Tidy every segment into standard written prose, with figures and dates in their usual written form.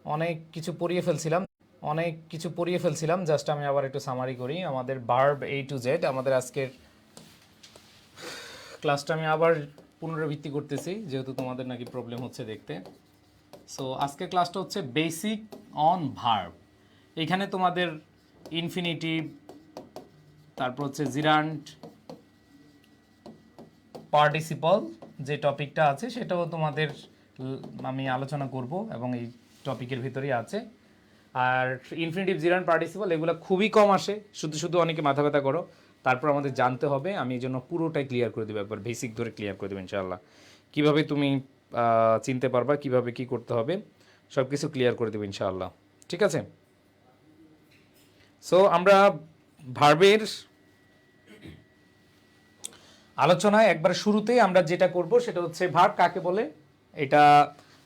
অনেক কিছু পড়িয়ে ফেলছিলাম জাস্ট আমি আবার একটু সামারি করি আমাদের ভার্ব A to Z আমাদের আজকের ক্লাসটা আমি আবার পুনরাবৃত্তি করতেছি যেহেতু তোমাদের নাকি প্রবলেম হচ্ছে দেখতে। সো আজকের ক্লাসটা হচ্ছে বেসিক অন ভার্ব। এখানে তোমাদের ইনফিনিটিভ, তারপর হচ্ছে জিরান্ট, পার্টিসিপল যে টপিকটা আছে সেটাও তোমাদের আমি আলোচনা করব এবং এই টপিকের ভিতরেই আছে। আর ইনফিনিটিভ, জিরান্ট, পার্টিসিপল এগুলো খুবই কম আসে, শুধু শুধু অনেকে মাথা ব্যথা করো, তারপর আমাদের জানতে হবে। আমি এই জন্য পুরোটাই ক্লিয়ার করে দেবো, একবার বেসিক ধরে ক্লিয়ার করে দেবো ইনশাআল্লাহ। কীভাবে তুমি চিনতে পারবা, কিভাবে কি করতে হবে, সব কিছু ক্লিয়ার করে দেবো ইনশাআল্লাহ। ঠিক আছে? সো আমরা ভার্বের আলোচনায় একবার শুরুতেই আমরা যেটা করব সেটা হচ্ছে ভার্ব কাকে বলে। এটা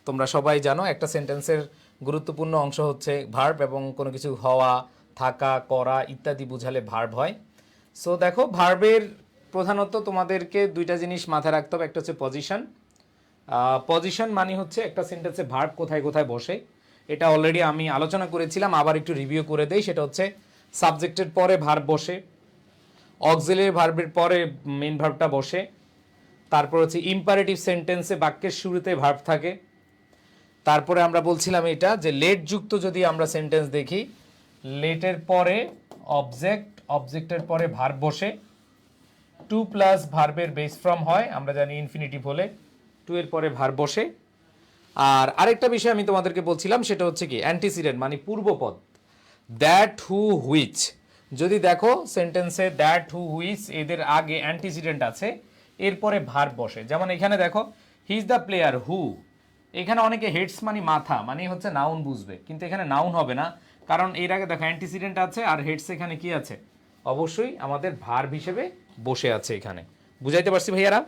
তোমরা সবাই জানো, একটা সেন্টেন্সের গুরুত্বপূর্ণ অংশ হচ্ছে ভার্ব, এবং কোনো কিছু হওয়া, থাকা, করা ইত্যাদি বোঝালে ভার্ব হয়। সো দেখো, ভার্বের প্রধানত তোমাদেরকে দুইটা জিনিস মাথায় রাখতে হবে। একটা হচ্ছে পজিশন। পজিশন মানে হচ্ছে একটা সেন্টেন্সে ভার্ব কোথায় কোথায় বসে। এটা অলরেডি আমি আলোচনা করেছিলাম, আবার একটু রিভিউ করে দেই। সেটা হচ্ছে সাবজেক্টের পরে ভার্ব বসে, অক্সিলারি ভার্বের পরে মেইন ভার্বটা বসে, তারপর হচ্ছে ইম্পারেটিভ সেন্টেন্সে বাক্যের শুরুতে ভার্ব থাকে। তারপরে আমরা বলছিলাম এটা যে লেট যুক্ত যদি আমরা সেন্টেন্স দেখি, লেটের পরে অবজেক্ট, অবজেক্টের পরে ভার্ব বসে, টু প্লাস ভার্বের বেস ফর্ম হয়, আমরা জানি ইনফিনিটিভ হলে টু এর পরে ভার্ব বসে। আর আরেকটা বিষয় আমি তোমাদেরকে বলছিলাম সেটা হচ্ছে কি অ্যান্টিসিডেন্ট মানে পূর্বপদ, দ্যাট, হু, হুইচ। যদি দেখো সেন্টেন্সে দ্যাট, হু, হুইচ এদের আগে অ্যান্টিসিডেন্ট আছে, এরপরে ভার্ব বসে। যেমন এখানে দেখো, হি ইজ দ্য প্লেয়ার হু, এখানে অনেকে হেডস মানে মাথা মানে হচ্ছে নাউন বুঝবে, কিন্তু এখানে নাউন হবে না, কারণ এর আগে দেখো অ্যান্টিসিডেন্ট আছে আর হেডস এখানে কি আছে, অবশ্যই আমাদের ভার্ব হিসেবে বসে আছে এখানে। বুঝাইতে পারছি ভাইয়ারা?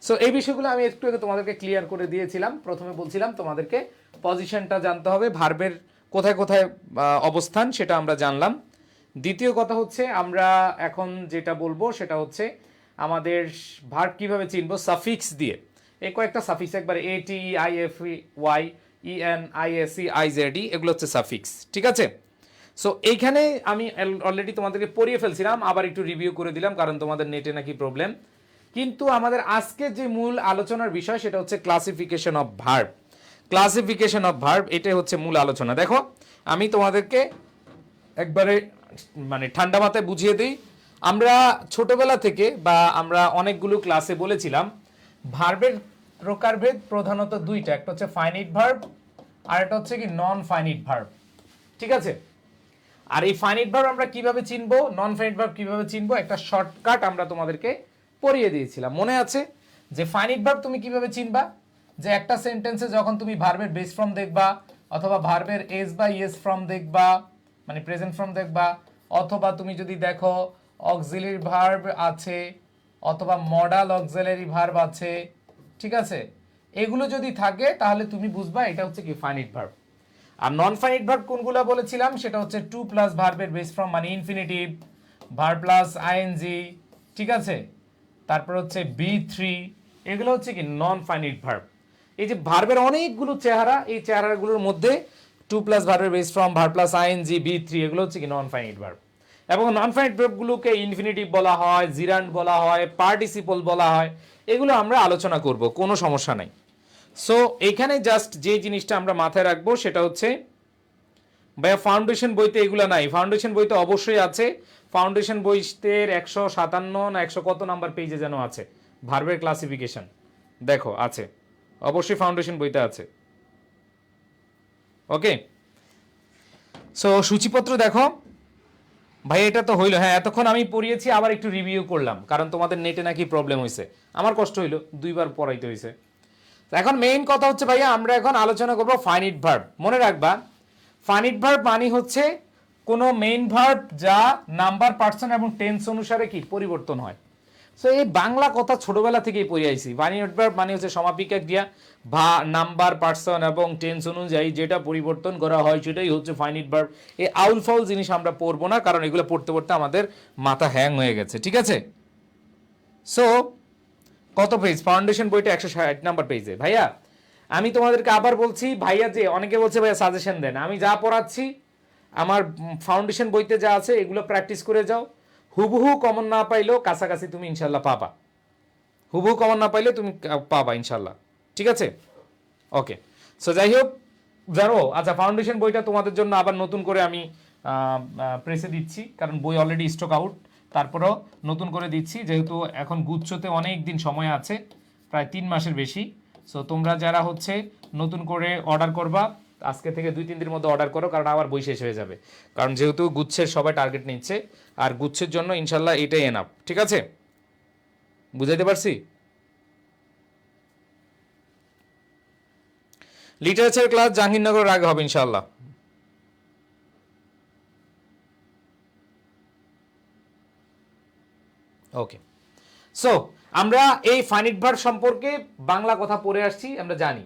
সো এই বিষয়গুলো আমি একটু আগে তোমাদেরকে ক্লিয়ার করে দিয়েছিলাম। প্রথমে বলছিলাম তোমাদেরকে পজিশনটা জানতে হবে, ভার্বের কোথায় কোথায় অবস্থান সেটা আমরা জানলাম। দ্বিতীয় কথা হচ্ছে আমরা এখন যেটা বলবো সেটা হচ্ছে আমাদের ভার্ব কিভাবে চিনবো, সাফিক্স দিয়ে। এই কয়েকটা সাফিক্স একবার A T E I F Y E N I S E I Z E, এগুলো হচ্ছে সাফিক্স। ঠিক আছে? সো এইখানে আমি অলরেডি তোমাদেরকে পড়িয়ে ফেলছিলাম, আবার একটু রিভিউ করে দিলাম কারণ তোমাদের নেটে নাকি প্রবলেম। কিন্তু আমাদের আজকের যে মূল আলোচনার বিষয় সেটা হচ্ছে classification of verb. Classification of verb এটাই হচ্ছে মূল আলোচনা। দেখো, আমি তোমাদেরকে একবারে মানে ঠান্ডা মাথায় বুঝিয়ে দিই। আমরা ছোটবেলা থেকে বা আমরা অনেকগুলো ক্লাসে বলেছিলাম ভার্বের প্রকারভেদ প্রধানত দুইটা, একটা হচ্ছে ফাইনিট ভার্ব আর একটা হচ্ছে কি নন ফাইনিট ভার্ব। ঠিক আছে? আর এই ফাইনিট ভার্ব আমরা কিভাবে চিনবো, নন ফাইনিট ভার্ব কিভাবে চিনবো, একটা শর্টকাট আমরা তোমাদেরকে পড়িয়ে দিয়েছিলাম, মনে আছে? যে ফাইনিট ভার্ব তুমি কিভাবে চিনবা, যে একটা সেন্টেন্সে যখন তুমি ভার্বের বেস ফর্ম দেখবা, অথবা ভার্বের এস বা ইএস ফর্ম দেখবা মানে প্রেজেন্ট ফর্ম দেখবা, অথবা তুমি যদি দেখো অক্সিলারি ভার্ব আছে, অথবা মডাল অক্সিলারি ভার্ব আছে, ঠিক আছে, এগুলো যদি থাকে তাহলে তুমি বুঝবা এটা হচ্ছে কি ফাইনিট ভার্ব। আর নন ফাইনিট ভার্ব কোনগুলো বলেছিলাম, সেটা হচ্ছে টু প্লাস ভার্বের বেস ফর্ম মানে ইনফিনিটিভ, ভার্ব প্লাস আইএনজি, ঠিক আছে, তারপর হচ্ছে বি থ্রি, এগুলো হচ্ছে কি নন ফাইনিট ভার্ব। এই যে ভার্বের অনেকগুলো চেহারা, এই চেহারাগুলোর মধ্যে টু প্লাস ভার্বের base form, verb plus ING, V three, এগুলো হচ্ছে কি নন ফাইনিট ভার্ব। এবং নন ফাইনিট ভার্বগুলোকে ইনফিনিটিভ বলা হয়, জিরান্ট বলা হয়, পার্টিসিপল বলা হয়, এগুলো আমরা আলোচনা করব, কোনো সমস্যা নাই। সো এখানে জাস্ট যে জিনিসটা আমরা মাথায় রাখবো সেটা হচ্ছে ভাইয়া ফাউন্ডেশন বইতে এগুলো নাই। ফাউন্ডেশন বইতে অবশ্যই আছে, ফাউন্ডেশন বইতে 157 না 100 কত নাম্বার পেজে যেন আছে ভার্বের ক্লাসিফিকেশন, দেখো আছে, অবশ্যই ফাউন্ডেশন বইতে আছে। ওকে, সো সূচিপত্র দেখো ভাই, এটা তো হইলো। হ্যাঁ, এতক্ষণ আমি পড়িয়েছি, আবার একটু রিভিউ করলাম কারণ তোমাদের নেটে নাকি প্রবলেম হয়েছে, আমার কষ্ট হইলো, দুইবার পড়াইতে হয়েছে। এখন মেইন কথা হচ্ছে ভাইয়া আমরা এখন আলোচনা করবো ফাইনিট ভার্ব। মনে রাখবা ফাইনিট ভার্ব মানে হচ্ছে কোনো মেইন ভার্ব যা নাম্বার, পার্সন এবং টেন্স অনুসারে কি পরিবর্তন হয়। সো এই বাংলা কথা ছোটবেলা থেকেই পড়ে আইছি। ফাইনিট ভার্ব মানে হচ্ছে সমাপিকা ক্রিয়া বা নাম্বার, পার্সন এবং টেন্স অনুযায়ী যেটা পরিবর্তন করা হয় সেটাই হচ্ছে ফাইনিট ভার্ব। এই আউল ফাউল জিনিস আমরা পড়বো না কারণ এগুলো পড়তে পড়তে আমাদের মাথা হ্যাং হয়ে গেছে। ঠিক আছে? সো কত পেজ? ফাউন্ডেশন বইটা 160 নাম্বার পেজে ভাইয়া। আমি তোমাদেরকে আবার বলছি ভাইয়া, যে অনেকে বলছে ভাইয়া সাজেশন দেন, আমি যা পড়াচ্ছি আমার ফাউন্ডেশন বইতে যা আছে এগুলো প্র্যাকটিস করে যাও। হুবহু কমন না পাইলেও কাছাকাছি তুমি ইনশাল্লাহ পাবা, হুবহু কমন না পাইলে তুমি পাবা ইনশাল্লাহ। ঠিক আছে, ওকে। সো যাই হোক, জানো আচ্ছা ফাউন্ডেশন বইটা তোমাদের জন্য আবার নতুন করে আমি প্রেসে দিচ্ছি, কারণ বই অলরেডি স্টক আউট। তারপরেও নতুন করে দিচ্ছি, যেহেতু এখন গুচ্ছতে অনেক দিন সময় আছে, প্রায় 3 মাসের বেশি। সো তোমরা যারা হচ্ছে নতুন করে অর্ডার করবা, আজকে থেকে 2-3 দিনের মধ্যে অর্ডার করো, কারণ আবার বই শেষ হয়ে যাবে। কারণ যেহেতু গুচ্ছের সবাই টার্গেট নিচ্ছে, আর গুচ্ছের জন্য ইনশাল্লাহ এটাই এনাফ। ঠিক আছে, বুঝাইতে পারছি? লিটারেচার ক্লাস জাহাঙ্গীরনগরের আগে হবে ইনশাল্লাহ। ওকে, সো আমরা এই ফাইনিট ভার্ব সম্পর্কে বাংলা কথা পড়ে আসছি, আমরা জানি।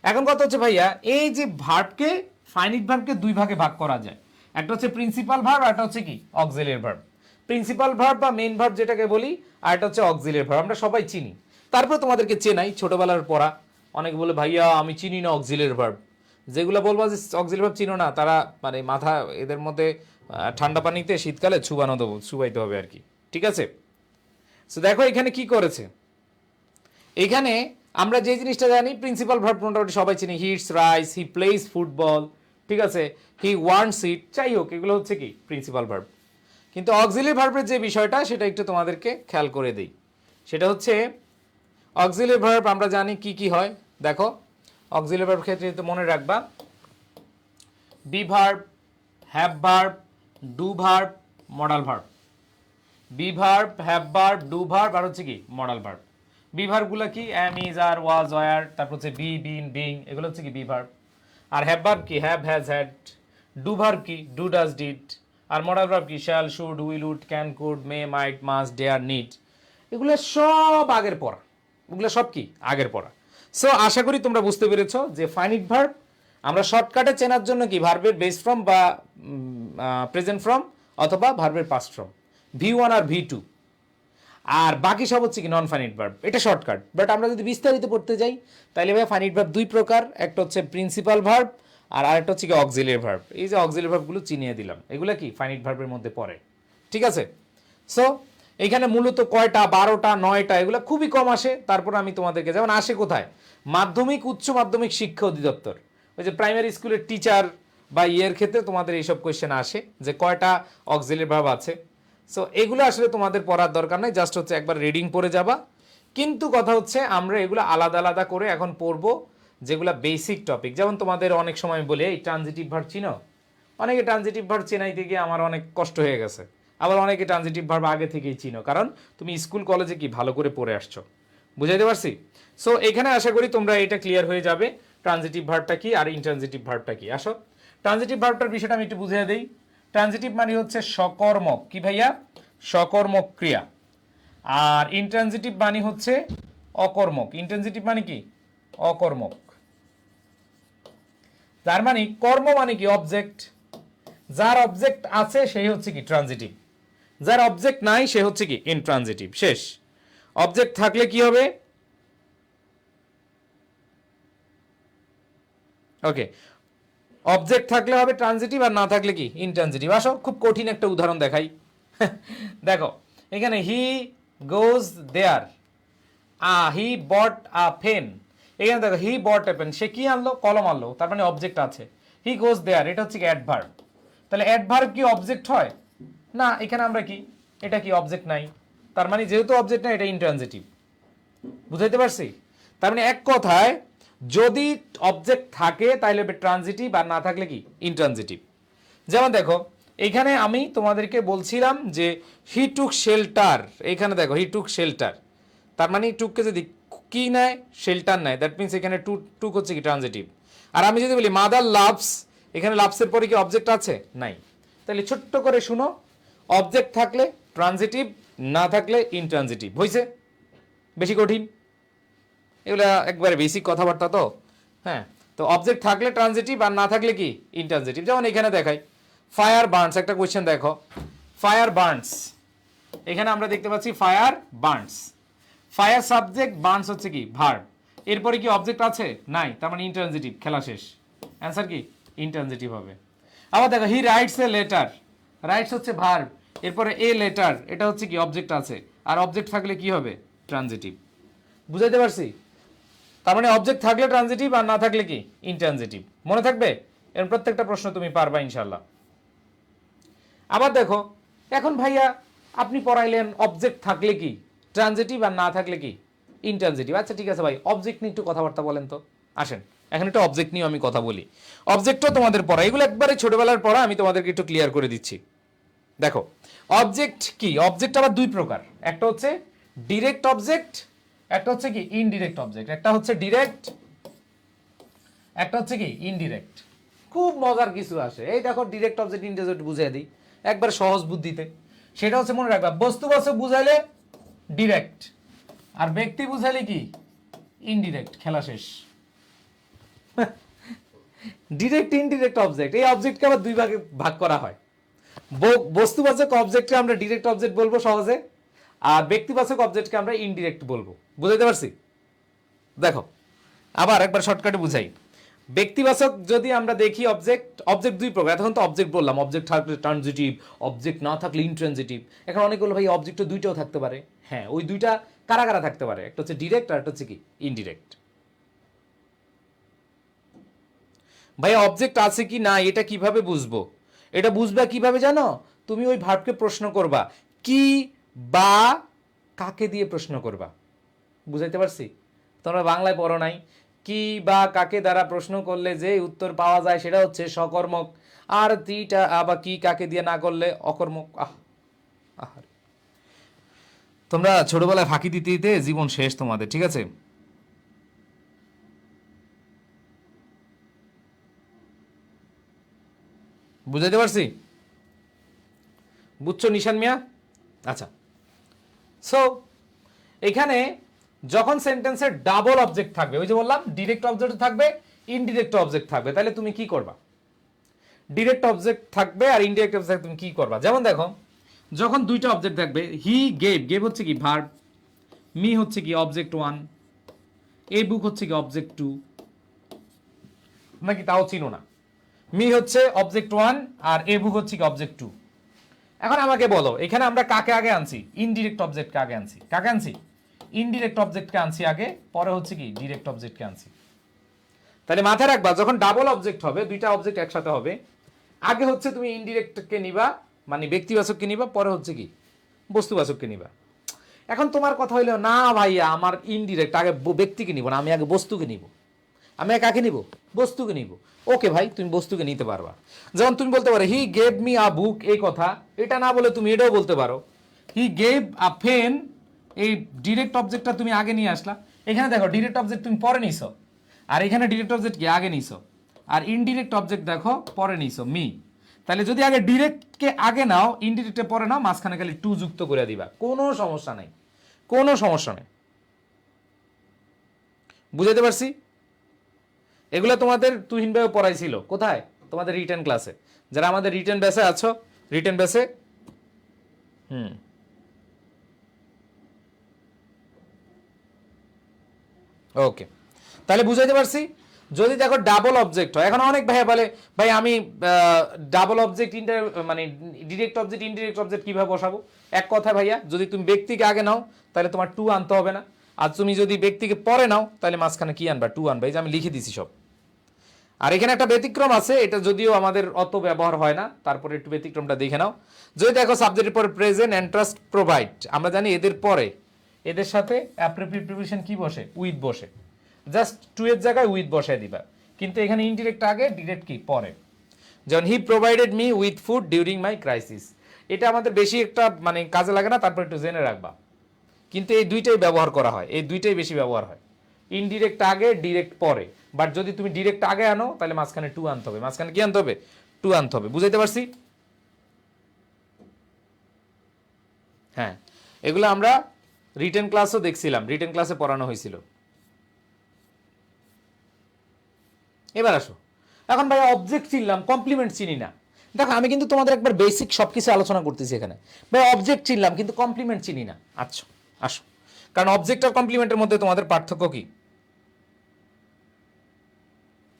এখন কথা হচ্ছে ভাইয়া, এই যে ভার্বকে, ফাইনিট ভার্বকে 2 ভাগে ভাগ করা যায়। একটা হচ্ছে প্রিন্সিপাল ভার্ব, আর একটা হচ্ছে কি অক্সিলিয়ারি ভার্ব। প্রিন্সিপাল ভার্ব বা মেইন ভার্ব যেটাকে বলি, আর একটা হচ্ছে অক্সিলিয়ারি ভার্ব, আমরা সবাই চিনি। তারপর তোমাদেরকে চেনাই, ছোটবেলার পড়া। অনেকে বলে ভাইয়া আমি চিনি না অক্সিলিয়ারি ভার্ব। যেগুলো বলবো যে অক্সিলিয়ারি ভার্ব চিনো না, তারা মানে মাথা এদের মধ্যে ঠান্ডা পানিতে শীতকালে ছুবানো দেবো, ছুবাইতে হবে আর কি। ঠিক আছে, সো দেখো এখানে কি করেছে। এখানে আমরা যে জিনিসটা জানি, প্রিন্সিপাল ভার্ব মোটামুটি সবাই চিনি, he eats rice, he plays football, ঠিক আছে, হি ওয়ান্টস ইট, যাই হোক এগুলো হচ্ছে কি প্রিন্সিপাল ভার্ব। কিন্তু অক্সিলিয়ারি ভার্বের যে বিষয়টা, সেটা একটু তোমাদেরকে খেয়াল করে দিই। সেটা হচ্ছে অক্সিলিয়ারি ভার্ব আমরা জানি কি কি হয়। দেখো অক্সিলিয়ারি ভার্ব ক্ষেত্রে তো মনে রাখবা, be verb, have verb, do verb, modal verb. Be verb, have verb, do verb, আর হচ্ছে কি মডাল ভার্ব। বি ভার্বগুলো কি অ্যাম, ইজ, আর, ওয়াজ, ওয়ার, তারপর হচ্ছে বি, বিন, বিং, এগুলো হচ্ছে কি বি ভার্ব। আর হ্যাভ ভার্ব কি have, has, had. Do verb কি ডু, ডাজ, ডিড। আর মডাল ভার্ব কি shall, should, will, would, can, could, may, might, must, dare, need. এগুলো সব আগের পড়া, এগুলো সব কি আগের পড়া। সো আশা করি তোমরা বুঝতে পেরেছো যে ফাইনিট ভার্ব আমরা শর্টকাটে চেনার জন্য কি ভার্বের বেস ফর্ম বা প্রেজেন্ট ফর্ম অথবা ভার্বের পাস্ট ফর্ম, V1 আর V2, আর বাকি সব হচ্ছে কি নন ফাইনিট ভার্ব। এটা শর্টকাট। বাট আমরা যদি বিস্তারিত পড়তে যাই, তাহলে ভাই ফাইনিট ভার্ব 2 প্রকার, একটা হচ্ছে প্রিন্সিপাল ভার্ব আর আরেকটা হচ্ছে কি অক্সিলিয়ারি ভার্ব। এই যে অক্সিলিয়ারি ভার্বগুলো চিনিয়ে দিলাম, এগুলো কি ফাইনিট ভার্বের মধ্যে পড়ে। ঠিক আছে, সো এখানে মূলত কয়টা, 12টা, 9টা, এগুলো খুবই কম আসে। তারপর আমি তোমাদেরকে, যেমন আসে কোথায়, মাধ্যমিক উচ্চ মাধ্যমিক শিক্ষা অধিদপ্তর, ওই যে প্রাইমারি স্কুলের টিচার বা ইয়ের ক্ষেত্রে তোমাদের এইসব কোয়েশ্চেন আসে যে কয়টা অক্সিলিয়ারি ভার্ব আছে। সো এগুলো আসলে তোমাদের পড়ার দরকার নাই, জাস্ট হচ্ছে একবার রিডিং পড়ে যাবা। কিন্তু কথা হচ্ছে আমরা এগুলো আলাদা আলাদা করে এখন পড়বো, যেগুলো বেসিক টপিক। যেমন তোমাদের অনেক সময় বলে এই ট্রানজিটিভ ভার্ব চিনো, অনেকে ট্রানজিটিভ ভার্ব চেনাইতে গিয়ে আমার অনেক কষ্ট হয়ে গেছে। আবার অনেকে ট্রানজিটিভ ভার্ব আগে থেকেই চিনো, কারণ তুমি স্কুল কলেজে কি ভালো করে পড়ে আসছো। বুঝাইতে পারছি? সো এখানে আশা করি তোমরা এটা ক্লিয়ার হয়ে যাবে, ট্রানজিটিভ ভার্বটা কি আর ইনট্রানজিটিভ ভার্বটা কি। আসো ট্রানজিটিভ ভার্বটার বিষয়টা আমি একটু বুঝিয়ে দিই। ট্রানজিটিভ মানে হচ্ছে সকর্মক, কি ভাইয়া, সকর্মক ক্রিয়া। আর ইনট্রানজিটিভ মানে হচ্ছে অকর্মক। ইনট্রানজিটিভ মানে কি অকর্মক। তার মানে কর্ম মানে কি অবজেক্ট, যার অবজেক্ট আছে সেই হচ্ছে কি ট্রানজিটিভ, যার অবজেক্ট নাই সে হচ্ছে কি ইনট্রানজিটিভ। শেষ। অবজেক্ট থাকলে কি হবে, ওকে, অবজেক্ট থাকলে হবে ট্রানজিটিভ, আর না থাকলে কি ইনট্রানজিটিভ। আসো খুব কঠিন একটা উদাহরণ দেখাই। দেখো এখানে হি গোজ দেয়ার, হি বট আ পেন। এখানে দেখো হি বট এ পেন, সে কি আনলো, কলম আনলো, তার মানে অবজেক্ট আছে। হি গোজ দেয়ার, এটা হচ্ছে কি অ্যাডভার্ব। তাহলে অ্যাডভার্ব কি অবজেক্ট হয় না, এখানে আমরা কি, এটা কি অবজেক্ট নাই, তার মানে যেহেতু অবজেক্ট নাই এটা ইনট্রানজিটিভ। বুঝাইতে পারছি? তার মানে এক কথায় যদি অবজেক্ট থাকে তাহলে ট্রানজিটিভ, আর না থাকলে কি ইনট্রানজিটিভ। যেমন দেখো এখানে আমি তোমাদেরকে বলছিলাম যে হি টুক শেল্টার, এখানে দেখো হি টুক শেল্টার, তার মানে টুককে যদি কি নেয়, শেল্টার নেয়, দ্যাট মিনস এখানে টুক হচ্ছে কি ট্রানজিটিভ। আর আমি যদি বলি মাদার লাভস, এখানে লাভসের পরে কি অবজেক্ট আছে, নাই। তাহলে ছোট্ট করে শুনো, অবজেক্ট থাকলে ট্রানজিটিভ, না থাকলে ইনট্রানজিটিভ। হয়েছে? বেশি কঠিন? এগুলা একবারে বেসিক কথাবার্তা তো। হ্যাঁ, তো অবজেক্ট থাকলে ট্রানজিটিভ, আর না থাকলে কি ইনট্রানজিটিভ। যেমন এখানে দেখাই ফায়ার বার্নস, একটা কোয়েশ্চেন দেখো, ফায়ার বার্নস, এখানে আমরা দেখতে পাচ্ছি fire burns, fire subject, burns হচ্ছে কি ভার্ব। এরপরে কি অবজেক্ট আছে? নাই, তার মানে ইন্ট্রানজিটিভ, খেলা শেষ। অ্যান্সার কি? ইন্ট্রানজিটিভ হবে। আবার দেখো he writes a letter, rights হচ্ছে ভার্ব, এরপরে এ লেটার এটা হচ্ছে কি অবজেক্ট আছে, আর অবজেক্ট থাকলে কি হবে? ট্রানজিটিভ। বুঝাইতে পারছি? তার মানে অবজেক্ট থাকলে ট্রানজিটিভ আর না থাকলে কি? ইন্ট্রানজিটিভ। মনে থাকবে? এর প্রত্যেকটা প্রশ্ন তুমি পারবা ইনশাল্লাহ। আবার দেখো, এখন ভাইয়া আপনি পড়াইলেন অবজেক্ট থাকলে কি ট্রানজিটিভ আর না থাকলে কি ইন্ট্রানজিটিভ। আচ্ছা ঠিক আছে ভাই, অবজেক্ট নিয়ে একটু কথাবার্তা বলেন তো। আসেন এখন একটু অবজেক্ট নিয়ে আমি কথা বলি। অবজেক্টও তোমাদের পড়া, এগুলো একবারে ছোটবেলার পড়া, আমি তোমাদেরকে একটু ক্লিয়ার করে দিচ্ছি। দেখো অবজেক্ট কি, অবজেক্ট আবার দুই প্রকার, একটা হচ্ছে ডিরেক্ট অবজেক্ট, একটা হচ্ছে কি ইনডিরেক্ট অবজেক্ট। একটা হচ্ছে ডিরেক্ট, একটা হচ্ছে কি ইনডিরেক্ট। খুব মজার কিছু আসে, এই দেখো ডিরেক্ট অবজেক্ট ইনডিরেক্ট বুঝিয়ে দিই একবার সহজ বুদ্ধিতে। সেটা হচ্ছে মনে রাখবা, বস্তুবাচক বুঝাইলে ডিরেক্ট, আর ব্যক্তি বুঝাইলে কি ইনডিরেক্ট, খেলা শেষ। ডিরেক্ট ইনডিরেক্ট অবজেক্ট, এই অবজেক্টকে আবার দুই ভাগে ভাগ করা হয়। বস্তুবাচক অবজেক্টকে আমরা ডিরেক্ট অবজেক্ট বলবো সহজে, আর ব্যক্তিবাচক অবজেক্টকে আমরা ইনডিরেক্ট বলবো। বুঝাইতে পারছি? দেখো আবার একবার শর্টকাটে বুঝাই। ব্যক্তিবাচক যদি আমরা দেখি অবজেক্ট, অবজেক্ট দুই প্রকার। এখন তো অবজেক্ট বললাম, অবজেক্ট থাকলে ট্রানজিটিভ, অবজেক্ট না থাকলে ইনট্রানজিটিভ। এখন অনেকগুলো ভাই অবজেক্ট দুইটাও থাকতে পারে। হ্যাঁ, ওই দুইটা কারা কারা থাকতে পারে? একটা হচ্ছে ডিরেক্ট আর একটা হচ্ছে কি ইনডিরেক্ট। ভাই অবজেক্ট আছে কি না এটা কিভাবে বুঝবো? এটা বুঝবা কিভাবে জানো? তুমি ওই ভার্বকে প্রশ্ন করবা, কি বা কাকে দিয়ে প্রশ্ন করবা। বুঝাইতে পারছি? তোমরা বাংলায় পড়ো নাই? কি বা কাকে দ্বারা প্রশ্ন করলে যে উত্তর পাওয়া যায় সেটা হচ্ছে সকর্মক, আর তিটা বা কি কাকে দিয়ে না করলে অকর্মক। তোমরা ছোটবেলায় ফাঁকি দিতে দিতে জীবন শেষ তোমাদের, ঠিক আছে? বুঝাইতে পারছি? বুঝছো নিশান মিয়া? আচ্ছা, সো এখানে যখন সেন্টেন্সের ডাবল অবজেক্ট থাকবে, ওই যে বললাম ডিরেক্ট অবজেক্ট থাকবে, ইনডিরেক্ট অবজেক্ট থাকবে, তাহলে তুমি কি করবা? ডিরেক্ট অবজেক্ট থাকবে আর ইনডিরেক্ট অবজেক্ট তুমি কি করবা? যেমন দেখো, যখন দুইটা অবজেক্ট থাকবে, হি গেভ, গেভ হচ্ছে কি ভার্ব, মি হচ্ছে কি অবজেক্ট ওয়ান, এ বুক হচ্ছে কি অবজেক্ট টু, নাকি তাও চিনো না? মি হচ্ছে অবজেক্ট ওয়ান আর এ বুক হচ্ছে কি অবজেক্ট টু। এখন আমাকে বলো, এখানে আমরা কাকে আগে আনছি? ইনডিরেক্ট অবজেক্টকে আগে আনছি। কাকে আনছি? ইনডিরেক্ট অবজেক্টকে আনছি আগে, পরে হচ্ছে কি ডিরেক্ট অবজেক্টকে আনছি। তাহলে মাথায় রাখবা, যখন ডাবল অবজেক্ট হবে, দুইটা অবজেক্ট একসাথে হবে, আগে হচ্ছে তুমি ইনডিরেক্টকে নিবা, মানে ব্যক্তিবাচককে নিবা, পরে হচ্ছে কি বস্তুবাচককে নিবা। এখন তোমার কথা হইলো, না ভাইয়া আমার ইনডিরেক্ট, আগে ব্যক্তিকে নিব না, আমি আগে বস্তুকে নিব। আমি কাকে নিব? বস্তুকে নিব। ওকে ভাই, তুমি বস্তুকে নিতে পারবা। যেমন তুমি বলতে পারো হি গেভ মি আ বুক, এই কথা এটা না বলে তুমি এটাও বলতে পারো হি গেভ আ পেন। এই ডিরেক্ট অবজেক্টটা তুমি আগে নিয়ে আসলা, এখানে দেখো ডিরেক্ট অবজেক্ট তুমি পরে নিছো, আর এখানে ডিরেক্ট অবজেক্ট কি আগে নিছো, আর ইনডিরেক্ট অবজেক্ট দেখো পরে নিছো, মি। তাহলে যদি আগে ডিরেক্টকে আগে নাও, ইনডিরেক্টে পরে নাও, মাঝখানে খালি টু যুক্ত করে দিবা, কোনো সমস্যা নাই, কোনো সমস্যা নেই। বুঝাতে পারছি? এগুলো তোমাদের তুহিনভাবে পড়াইছিল কোথায়? তোমাদের রিটেন ক্লাসে। যারা আমাদের রিটেন ব্যাচে আছো, রিটেন ব্যাচে, ওকে, তাহলে বুঝাইতে পারছি? যদি দেখো ডাবল অবজেক্ট হয়, এখন অনেক ভাইয়া বলে ভাই আমি ডাবল অবজেক্ট মানে ডিরেক্ট অবজেক্ট ইনডিরেক্ট অবজেক্ট কিভাবে বসাবো? এক কথা ভাইয়া, যদি তুমি ব্যক্তিকে আগে নাও তাহলে তোমার টু আনতে হবে না, আর তুমি যদি ব্যক্তিকে পরে নাও তাহলে মাঝখানে কি আনবা? টু আনবা। এই যে আমি লিখে দিছি সব। আর এখানে একটা ব্যতিক্রম আছে, এটা যদিও আমাদের অত ব্যবহার হয় না, তারপরে একটু ব্যতিক্রমটা দেখে নাও। যদি দেখো সাবজেক্টের পরে প্রেজেন্ট এন্ড ট্রাস্ট প্রোভাইড, আমরা জানি এদের পরে এদের সাথে অ্যাপ্রোপ্রিয়েট প্রিপোজিশন কি বসে? উইথ বসে। জাস্ট টু এর জায়গায় উইথ বসায় দিবা, কিন্তু এখানে ইনডিরেক্ট আগে, ডিরেক্ট কি পরে। যেমন he provided me with food during my crisis, এটা আমাদের বেশি একটা মানে কাজে লাগে না, তারপর একটু জেনে রাখবা। কিন্তু এই দুইটাই ব্যবহার করা হয়, এই দুইটাই বেশি ব্যবহার হয়, ইনডিরেক্ট আগে, ডিরেক্ট পরে। বাট যদি তুমি ডিরেক্ট আগে আনো তাহলে মাঝখানে টু আনতে হবে, মাঝখানে কি আনতে হবে? টু আনতে হবে। বুঝাইতে পারছি? হ্যাঁ, এগুলো আমরা রিটেন ক্লাসও দেখছিলাম, রিটেন ক্লাসে পড়ানো হয়েছিল। এবার আসো, এখন ভাই অবজেক্ট চিনলাম, কমপ্লিমেন্ট চিনি না। দেখো আমি কিন্তু তোমাদের একবার বেসিক সবকিছু আলোচনা করতেছি এখানে। ভাই অবজেক্ট চিনলাম কিন্তু কমপ্লিমেন্ট চিনি না। আচ্ছা আসো, কারণ অবজেক্ট আর কমপ্লিমেন্টের মধ্যে তোমাদের পার্থক্য কি?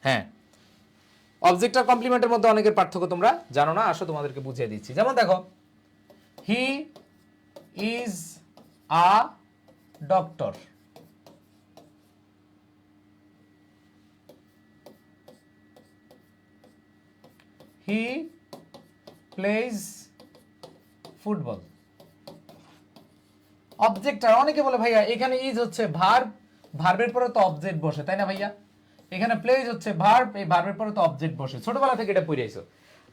হ্যাঁ, অবজেক্ট আর কমপ্লিমেন্টের মধ্যে অনেকের পার্থক্য তোমরা জানো না, আসো তোমাদেরকে বুঝিয়ে দিচ্ছি। যেমন দেখো, he is a doctor, he plays football. Object আর অনেকে বলে ভাইয়া এখানে ইজ হচ্ছে ভার্ব, ভার্বের পরে তো অবজেক্ট বসে, তাই না ভাইয়া? এখানে প্লেজ হচ্ছে ভার্ব, এই ভার্বের পরে তো অবজেক্ট বসে, ছোটবেলা থেকে এটা পড়ে আইছো।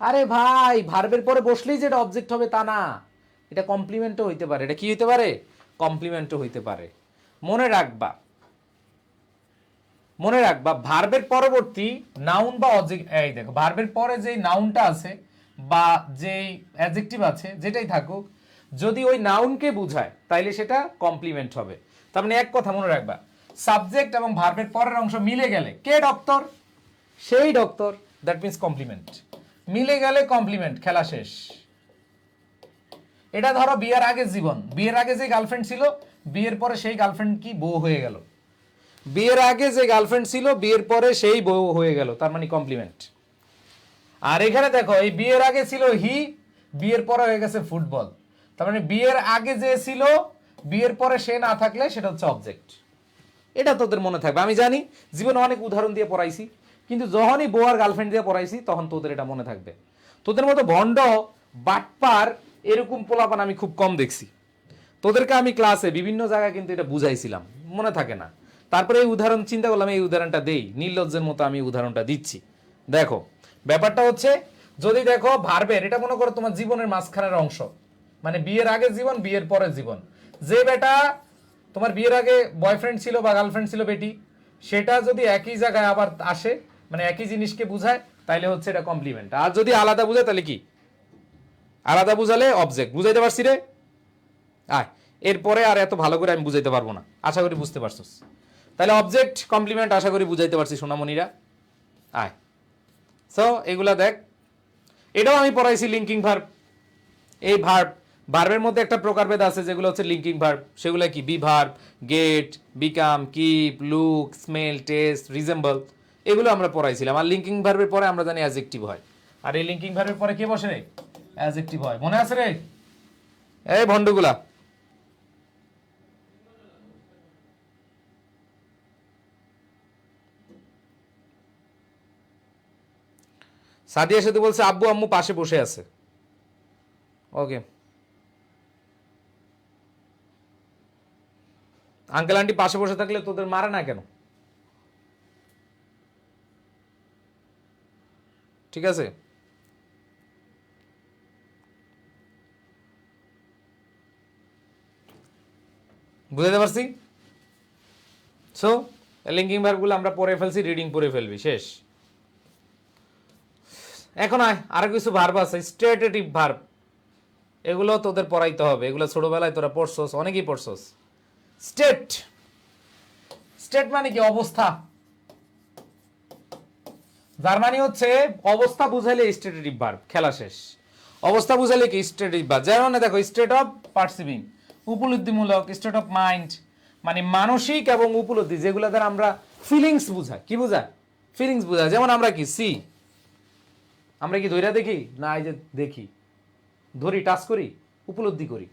আরে ভাই, ভার্বের পরে বসলেই যে এটা অবজেক্ট হবে তা না, এটা কমপ্লিমেন্টও হইতে পারে। এটা কি হইতে পারে? কমপ্লিমেন্টও হইতে পারে। মনে রাখবা, মনে রাখবা ভার্বের পরবর্তী নাউন বা অবজেক্ট, এই দেখো ভার্বের পরে যেই নাউনটা আছে বা যেই অ্যাডজেক্টিভ আছে যেটাই থাকুক, যদি ওই নাউনকে বোঝায় তাইলে সেটা কমপ্লিমেন্ট হবে। তার মানে এক কথা মনে রাখবা, সাবজেক্ট এবং ভার্বের পরের অংশ মিলে গেলে, কে ডক্টর? সেই ডক্টর, দ্যাট মিন্স কমপ্লিমেন্ট। মিলে গেলে কমপ্লিমেন্ট, খেলা শেষ। এটা ধরো বিয়ের আগে জীবন, বিয়ের আগে যে গার্লফ্রেন্ড ছিল, বিয়ের পরে সেই গার্লফ্রেন্ড কি বউ হয়ে গেল। বিয়ের আগে যে গার্লফ্রেন্ড ছিল, বিয়ের পরে সেই বউ হয়ে গেল, তার মানে কমপ্লিমেন্ট। আর এখানে দেখো, এই বিয়ের আগে ছিল হি, বিয়ের পরে হয়ে গেছে ফুটবল, তার মানে বিয়ের আগে যে ছিল, বিয়ের পরে সে না থাকলে সেটা হচ্ছে অবজেক্ট। এটা তোদের মনে থাকবে। আমি জানি জীবনে অনেক উদাহরণ দিয়ে পড়াইছি, কিন্তু যখনই বউ আর গার্লফ্রেন্ড দিয়ে পড়াইছি তখন তোদের এটা মনে থাকবে। তোদের মতো ভণ্ড, বাটপার এরকম পোলাপান আমি খুব কম দেখছি। তোদেরকে আমি ক্লাসে বিভিন্ন জায়গায় কিন্তু এটা বুঝাইছিলাম, মনে থাকে না। তারপরে এই উদাহরণ চিন্তা করলাম, এই উদাহরণটা দেই, নির্লজ্জের মতো আমি উদাহরণটা দিচ্ছি। দেখো ব্যাপারটা হচ্ছে, যদি দেখো ভার্বের, এটা মনে করো তোমার জীবনের মাঝখানের অংশ, মানে বিয়ের আগে জীবন, বিয়ের পরে জীবন। যে বেটা তোমার বিয়ের আগে বয়ফ্রেন্ড ছিল বা গার্লফ্রেন্ড ছিল বেটি, সেটা যদি একই জায়গায় আবার আসে, মানে একই জিনিসকে বুঝায়, তাইলে হচ্ছে এটা কমপ্লিমেন্ট। আর যদি আলাদা বুঝায় তাহলে কি? আলাদা বুঝালে অবজেক্ট। বুঝাইতে পারছি রে? আয়, এরপরে আর এত ভালো করে আমি বুঝাইতে পারবো না, আশা করি বুঝতে পারছো। তাহলে অবজেক্ট কমপ্লিমেন্ট আশা করি বুঝাইতে পারছি সোনামণিরা। আয়, সো এগুলা দেখ, এটাও আমি পড়াইছি লিঙ্কিং ভার্ব। এই ভার্বের মধ্যে একটা প্রকারভেদ আছে যেগুলো হচ্ছে লিঙ্কিং ভার্ব। সেগুলো কি? Be verb, get, become, keep, look, smell, taste, resemble, এগুলো আমরা পড়াইছিলাম। আর লিঙ্কিং ভার্বের পরে আমরা জানি অ্যাডজেক্টিভ হয়। আর এই লিঙ্কিং ভার্বের পরে কে বসে রে? অ্যাডজেক্টিভ হয়। মনে আছে রে? এই ভন্ডগুলা, সাদিয়া সাথে বলছে আব্বু আম্মু পাশে বসে আছে। ওকে, আঙ্কেল আন্টি পাশে বসে থাকলে তোদের মারে না কেন? ঠিক আছে, বুঝতে পারছি। সো লিঙ্কিং ভার্বগুলো আমরা পড়ে ফেলছি, রিডিং পড়ে ফেলবি, শেষ। এখন আরো কিছু ভার্ব আছে, স্ট্রেটেটিভ ভার্ব। এগুলো তোদের পড়াইতে হবে, এগুলো ছোটবেলায় তোরা পড়ছস, অনেকেই পড়ছস। স্টেট, স্টেট মানে কি? অবস্থা। যার মানে হচ্ছে অবস্থা বুঝাইলে স্ট্রেটেটিভ ভার্ব, খেলা শেষ। অবস্থা বুঝাইলে কি? Stative verb. যেমন দেখো, স্টেট অফ পারসিভিং, উপলব্ধিমূলক। স্টেট অফ মাইন্ড মানে মানসিক এবং উপলব্ধি, যেগুলো দ্বারা আমরা ফিলিংস বুঝাই। কি বুঝায়? ফিলিংস বুঝায়। যেমন আমরা কি সি, আমরা কি ধৈর্য দেখি না, এই যে দেখি, ধরি, টাচ করি, উপলব্ধি করি।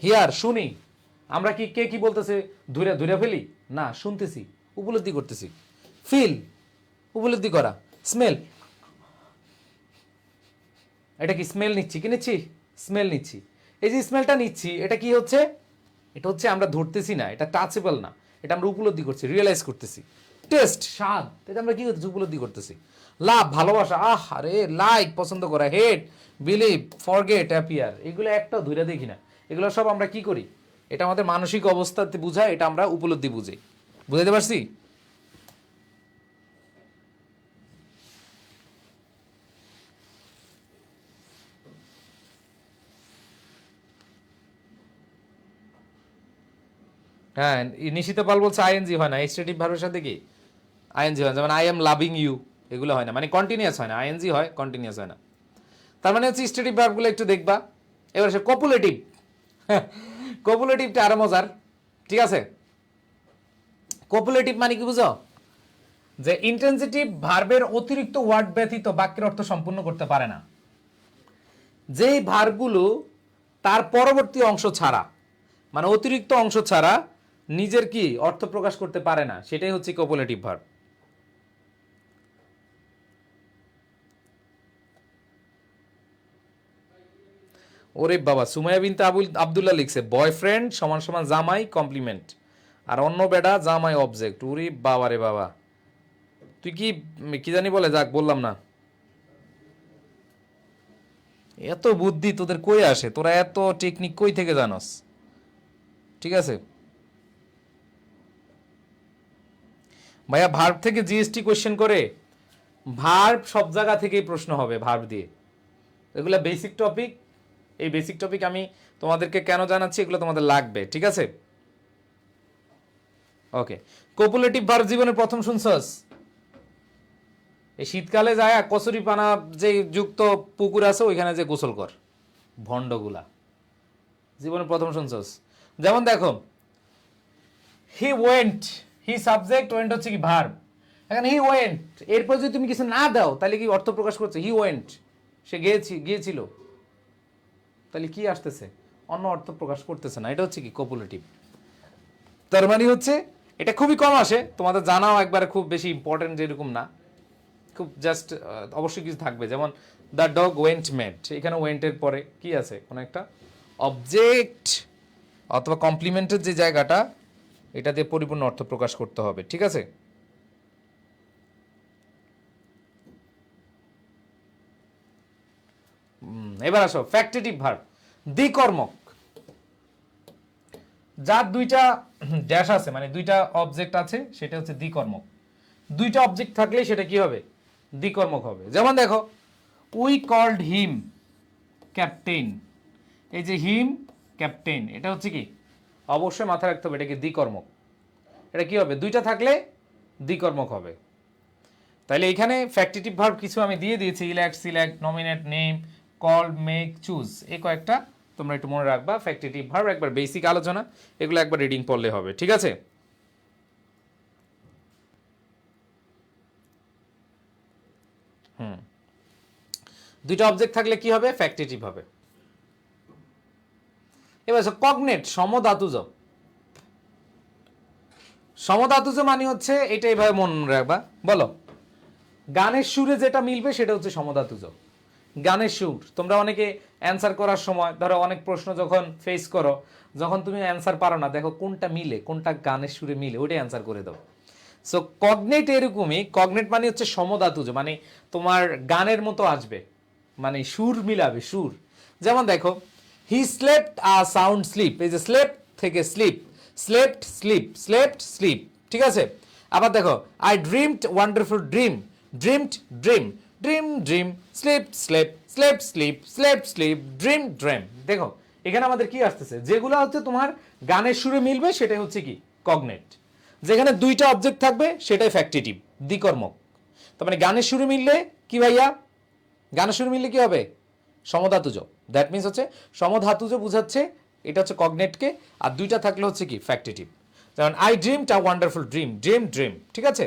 হিয়ার, শুনি, আমরা কি, কে কি বলতেছে ধৈর্য ধৈর্য ফেলি না, শুনতেছি, উপলব্ধি করতেছি। ফিল, উপলব্ধি করা। স্মেল, এটা কি? স্মেল নিচ্ছি, কি নিচ্ছি? স্মেল নিচ্ছি। এই যে স্মেলটা নিচ্ছি, এটা কি হচ্ছে? এটা হচ্ছে আমরা ধরতেছি না, এটা টাচেবল না, এটা আমরা উপলব্ধি করছি, রিয়েলাইজ করতেছি। টেস্ট, স্বাদ, এটা আমরা কি করতেছি? উপলব্ধি করতেছি। লাভ, ভালোবাসা, আহ আরে, লাইক, পছন্দ করা। হেট, বিলিভ, ফরগেট, অ্যাপিয়ার, এগুলো একটাও ধরে দেখি না, এগুলো সব আমরা কি করি? এটা আমাদের মানসিক অবস্থাতে বুঝায়, এটা আমরা উপলব্ধি বুঝি। বুঝাইতে পারছি? হ্যাঁ, নিশিত পাল বলছে আইএনজি হয় না, এক্সট্রেটিভ ভার্বের সাথে কি আইএনজি হয়? যেমন আই এম লাভিং ইউ, এগুলো হয় না, মানে কন্টিনিউয়াস হয় না। আইএনজি হয়, কন্টিনিউয়াস হয় না। তার মানে হচ্ছে স্ট্রেটিভ ভার্বগুলো একটু দেখবা। এবার সে কপুলেটিভ, কপুলেটিভটা আরো মজার। ঠিক আছে, কপুলেটিভ মানে কি বুঝো? যে ইন্ট্রানজিটিভ ভার্বের অতিরিক্ত ওয়ার্ড ব্যতীত বাক্যের অর্থ সম্পূর্ণ করতে পারে না। যেই ভার্বগুলো তার পরবর্তী অংশ ছাড়া, মানে অতিরিক্ত অংশ ছাড়া নিজের কি অর্থ প্রকাশ করতে পারে না, সেটাই হচ্ছে কোপুলেটিভ ভার্ব। ওরে বাবা, সুমাইয়া বিনতে আব্দুল্লাহ লিখছে বয়ফ্রেন্ড সমান সমান জামাই কমপ্লিমেন্ট, আর অন্য বেডা জামাই অবজেক্ট। ওরে বাবা রে বাবা, তুই কি কি জানি বলে, যাক বললাম না। এত বুদ্ধি তোদের কই আসে, তোরা এত টেকনিক কই থেকে জানস? ঠিক আছে ভাইয়া, ভার্ব থেকে জিএসটি কোয়েশ্চেন করে, ভার্ব সব জায়গা থেকেই প্রশ্ন হবে ভার্ব দিয়ে। এগুলো বেসিক টপিক, এই বেসিক টপিক আমি তোমাদেরকে কেন জানাচ্ছি, এগুলো তোমাদের লাগবে, ঠিক আছে? ওকে, কোপুলেটিভ ভার্ব জীবনের প্রথম শুনছস? এই শীতকালে যায় কচুরি পানা যে যুক্ত পুকুর আছে ওইখানে যে গোসল কর, ভণ্ডগুলা। জীবনের প্রথম শুনছস? যেমন দেখো, he went, he subject, went হচ্ছে কি ভার্ব। এখন হি ওয়েন্ট, এরপর যদি তুমি কিছু না দাও তাহলে কি অর্থ প্রকাশ করছে? হি ওয়েন্ট, সে গিয়েছিল, তাহলে কি আসতেছে? অন্য অর্থ প্রকাশ করতেছে না। এটা হচ্ছে কি কোপুলেটিভ। তার মানে হচ্ছে এটা খুবই কম আসে, তোমাদের জানাও একবারে খুব বেশি ইম্পর্টেন্ট যেরকম না, খুব জাস্ট অবশ্যই কিছু থাকবে। যেমন দ্য ডগ ওয়েন্ট মেড, এখানে ওয়েন্টের পরে কি আছে? কোনো একটা অবজেক্ট অথবা কমপ্লিমেন্টের যে জায়গাটা, এটা দিয়ে পরিপূর্ণ অর্থ প্রকাশ করতে হবে, ঠিক আছে? এবার আসো ফ্যাক্টেটিভ ভার্ব, দ্বিকর্মক, যার দুইটা ড্যাশ আছে, মানে দুইটা অবজেক্ট আছে, সেটা হচ্ছে দ্বিকর্মক। দুইটা অবজেক্ট থাকলে সেটা কি হবে? দ্বিকর্মক হবে। যেমন দেখো, উই কল্ড হিম ক্যাপ্টেন, এই যে হিম ক্যাপ্টেন, এটা হচ্ছে কি? অবশ্যই মাথায় রাখতে হবে এটা কি দ্বিকর্মক। এটা কি হবে? দুইটা থাকলে দ্বিকর্মক হবে। তাহলে এখানে ফ্যাক্টেটিভ ভার্ব কিছু আমি দিয়ে দিয়েছি, elect, select, nominate, name, call, make, choose, এই কয়েকটা তোমরা একটু মনে রাখবা। ফ্যাক্টেটিভ ভার্ব একবার বেসিক আলোচনা, এগুলো একবার রিডিং পড়লে হবে, ঠিক আছে? দুইটা অবজেক্ট থাকলে কি হবে? ফ্যাক্টেটিভ হবে। এবার কগনেট, সমধাতুজ। সমধাতুজ মানে হচ্ছে এটা, এইভাবে মনে রাখবা। বলো, গানের সুরে যেটা মিলবে সেটা হচ্ছে সমধাতুজ। গানের সুর, তোমরা অনেকে অ্যান্সার করার সময় ধরো অনেক প্রশ্ন যখন ফেস করো, যখন তুমি অ্যান্সার পারো না, দেখো কোনটা মিলে, কোনটা গানের সুরে মিলে, ওইটাই অ্যান্সার করে দাও। সো কগনেট এরকমই, কগনেট মানে হচ্ছে সমধাতুজ, মানে তোমার গানের মতো আসবে, মানে সুর মিলাবে, সুর। যেমন দেখো, he slept a sound sleep, এই যে স্লেপ থেকে স্লিপ, স্লেপ্ট স্লিপ, স্লেপ্ট স্লিপ, ঠিক আছে? আবার দেখো, I dreamed wonderful dream, dreamed dream, dream dream, sleep slept, slept sleep, slept sleep, dream dream. দেখো এখানে আমাদের কি আসতেছে? যেগুলো হচ্ছে তোমার গানের সুরে মিলবে সেটাই হচ্ছে কি? কগনেট। যেখানে দুইটা অবজেক্ট থাকবে সেটাই ফ্যাক্টেটিভ, দ্বিকর্মক। তার মানে গানের সুরে মিললে কি ভাইয়া? গানের সুরে মিললে কি হবে? সমধাতুজ। দ্যাট মিনস হচ্ছে সমধাতুজ বুঝাচ্ছে, এটা হচ্ছে কগনেটকে, আর দুইটা থাকলে হচ্ছে কি? ফ্যাক্টেটিভ। যেমন I dreamed a wonderful dream, dream dream, ঠিক আছে?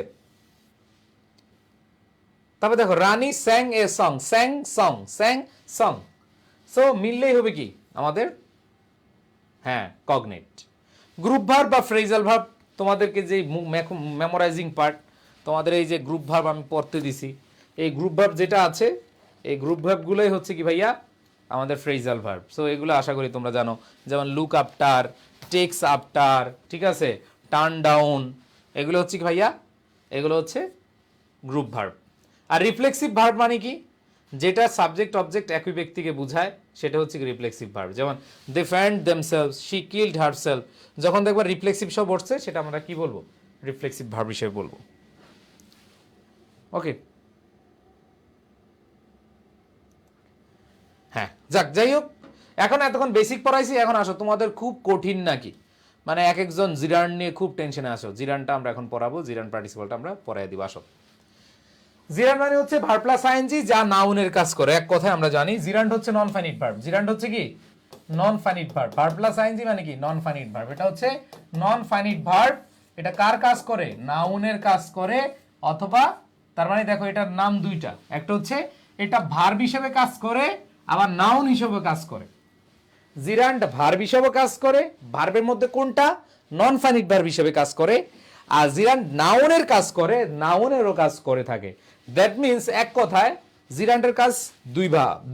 তারপর দেখো, Rani sang a song, sang song, sang song. So মিললেই হবে কি আমাদের? হ্যাঁ, কগনেট। গ্রুপ ভার্ব বা ফ্রেজাল ভার্ব, তোমাদেরকে যে মেমোরাইজিং পার্ট, তোমাদের এই যে গ্রুপ ভার্ব আমি পড়তে দিছি, এই গ্রুপ ভার্ব যেটা আছে, এই গ্রুপ ভার্বগুলোই হচ্ছে কি ভাইয়া? আমাদের ফ্রেজাল ভার্ব। সো এগুলো আশা করি তোমরা জানো। যেমন লুক আফটার, টেক্স আফটার, ঠিক আছে, টার্ন ডাউন, এগুলো হচ্ছে কি ভাইয়া? এগুলো হচ্ছে গ্রুপ ভার্ব। আর রিফ্লেক্সিভ ভার্ব মানে কি? যেটা সাবজেক্ট অবজেক্ট একই ব্যক্তিকে বোঝায়, সেটা হচ্ছে রিফ্লেক্সিভ ভার্ব। যেমন দে ফ্যান্ড দেমসেলভস, শি কিলড হারসেলফ। যখন দেখবা রিফ্লেক্সিভ সব বসছে, সেটা আমরা কি বলবো? রিফ্লেক্সিভ ভার্ব হিসেবে বলবো। ওকে, হ্যাঁ, যাক, যাই হোক, এখন এতক্ষণ বেসিক পড়াইছি, এখন আসো তোমাদের খুব কঠিন নাকি, মানে এক একজন জিরান নিয়ে খুব টেনশনে আসো। জিরানটা আমরা এখন পড়াবো, জিরান পার্টিসিপলটা আমরা পড়াই দিব। আসো, জিরান্ড মানে হচ্ছে ভার্ব প্লাস আইএনজি যা নাউনের কাজ করে। এক কথায় আমরা জানি জিরান্ড হচ্ছে নন ফাইনিট ভার্ব। জিরান্ড হচ্ছে কি? Non finite verb. Verb plus ING মানে কি? Non finite verb. এটা হচ্ছে নন ফাইনিট ভার্ব। এটা কার কাজ করে? নাউনের কাজ করে। অথবা তার মানে দেখো এটার নাম দুইটা, একটা হচ্ছে এটা ভার্ব হিসেবে কাজ করে আবার নাউন হিসেবে কাজ করে। জিরান্ড ভার্ব হিসেবে কাজ করে, ভার্বের মধ্যে কোনটা নন ফাইনিট ভার্ব হিসেবে কাজ করে, আর জিরান্ড নাউনের কাজ করে, নাউনেরও কাজ করে থাকে। দ্যাট মিন্স এক কথায় জিরান্ডের কাজ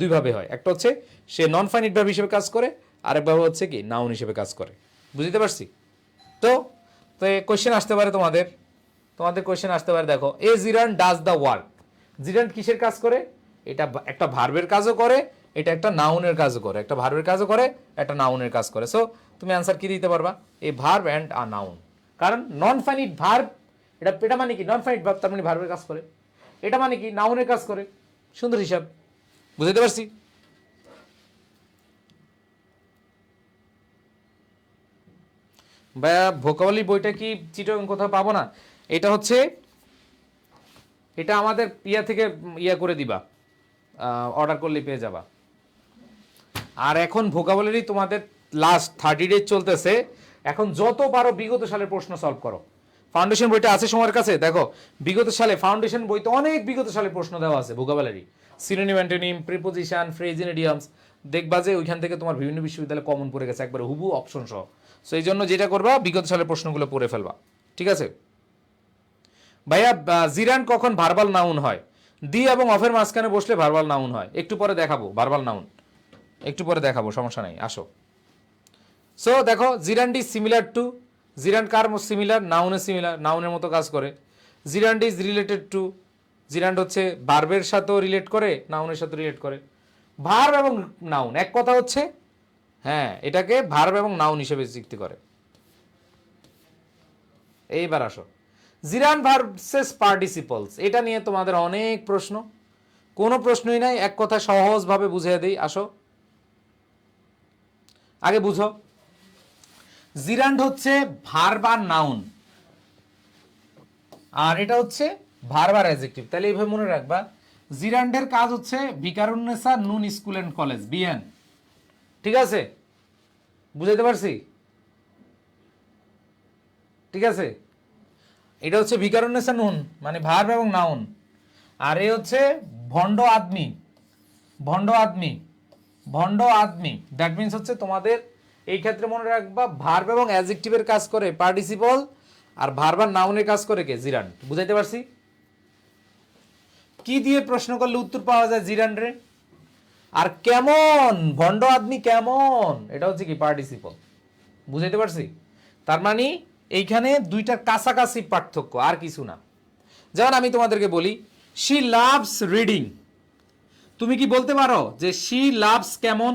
দুইভাবে হয়, একটা হচ্ছে সে নন ফাইনিট ভার্ব হিসেবে কাজ করে, আরেকভাবে হচ্ছে কি নাউন হিসেবে কাজ করে। বুঝতে পারছি? তো তো কোশ্চেন আসতে পারে তোমাদের কোশ্চেন আসতে পারে, দেখো a gerund does the work. Gerund কিসের কাজ করে? এটা একটা ভার্বের কাজও করে, এটা একটা নাউনের কাজও করে, একটা ভার্বের কাজও করে, একটা নাউনের কাজ করে। সো তুমি অ্যান্সার কি দিতে পারবা? এ ভার্ব অ্যান্ড আ নাউন। কারণ নন ফাইনিট ভার্ব, এটা মানে কি নন ফাইনিট ভার্ব, তার মানে ভার্বের কাজ করে, এটা মানে কি নাউনের কাজ করে। সুন্দর হিসাব, বুঝতে পারছি? ভাইয়া ভোকাবুলারি বইটা কি চিটং কোথাও পাবো না? এটা হচ্ছে এটা আমাদের থেকে করে দিবা, অর্ডার করলে পেয়ে যাবা। আর এখন ভোকাবুলারি তোমাদের লাস্ট 30 ডেজ চলতেছে, এখন যত পারো বিগত সালের প্রশ্ন সলভ করো। ফাউন্ডেশন বইটা আছে সময়ের কাছে, দেখো বিগত সালে ফাউন্ডেশন বইতে অনেক বিগত সালের প্রশ্ন দেওয়া আছে vocabulary, synonym antonym, preposition, phrase and idioms. দেখবা যে ওইখান থেকে তোমার বিভিন্ন বিশ্ববিদ্যালয়ে কমন পড়ে গেছে একবারে হুবু অপশন সহ। সো এই জন্য যেটা করবা বিগত সালের প্রশ্নগুলো পড়ে ফেলবা, ঠিক আছে? ভাইয়া জিরান্ড কখন ভার্বাল নাউন হয়? দি এবং অফের মাঝখানে বসলে ভার্বাল নাউন হয়। একটু পরে দেখাবো ভার্বাল নাউন, একটু পরে দেখাবো, সমস্যা নাই, আসো। সো দেখো জিরান্ড is similar to, জিরান্ড car similar? নাউনের সিমিলার, নাউনের মতো কাজ করে। জিরান্ড ইজ রিলেটেড টু, জিরান্ড হচ্ছে ভার্বের সাথেও রিলেট করে, নাউনের সাথে রিলেট করে। ভার্ব এবং নাউন এক কথা হচ্ছে, হ্যাঁ এটাকে ভার্ব এবং নাউন হিসেবে যুক্তি করে। এইবার আসো জিরান্ড ভার্সেস পার্টিসিপলস, এটা নিয়ে তোমাদের অনেক প্রশ্ন, কোনো প্রশ্নই নাই, এক কথা সহজভাবে বুঝিয়ে দিই, আসো। আগে বুঝো, জিরান্ড হচ্ছে ভার্ব আর নাউন, আর এটা হচ্ছে ভার্ব আর অ্যাডজেক্টিভ। তাহলে এইভাবে মনে রাখবা, জিরান্ডের কাজ হচ্ছে ভিকারুন্নেসা নুন স্কুল এন্ড কলেজ, বিএন। ঠিক আছে, বুঝাইতে পারছি? ঠিক আছে, এটা হচ্ছে ভিকারুন্নেসা নুন মানে ভার্ব এবং নাউন, আর এ হচ্ছে ভন্ড আদমি, ভন্ড আদমি, ভন্ড আদমি। দ্যাট মিন্স হচ্ছে তোমাদের এই ক্ষেত্রে মনে রাখবা ভার্ব এবং অ্যাডজেক্টিভের কাজ করে পার্টিসিপল, আর ভার্ব আর নাউনের কাজ করে কে? জিরান্ড। বুঝাইতে পারছি? কি দিয়ে প্রশ্ন করলে উত্তর পাওয়া যায় জিরান্ডে? আর কেমন ভন্ড আদমি কেমন, এটা হচ্ছে কি পার্টিসিপল। বুঝাইতে পারছি? তার মানে এইখানে দুইটার কাছাকাছি পার্থক্য, আর কিছু না। যেমন আমি তোমাদেরকে বলি শি লাভস রিডিং, তুমি কি বলতে পারো যে শি লাভস কেমন,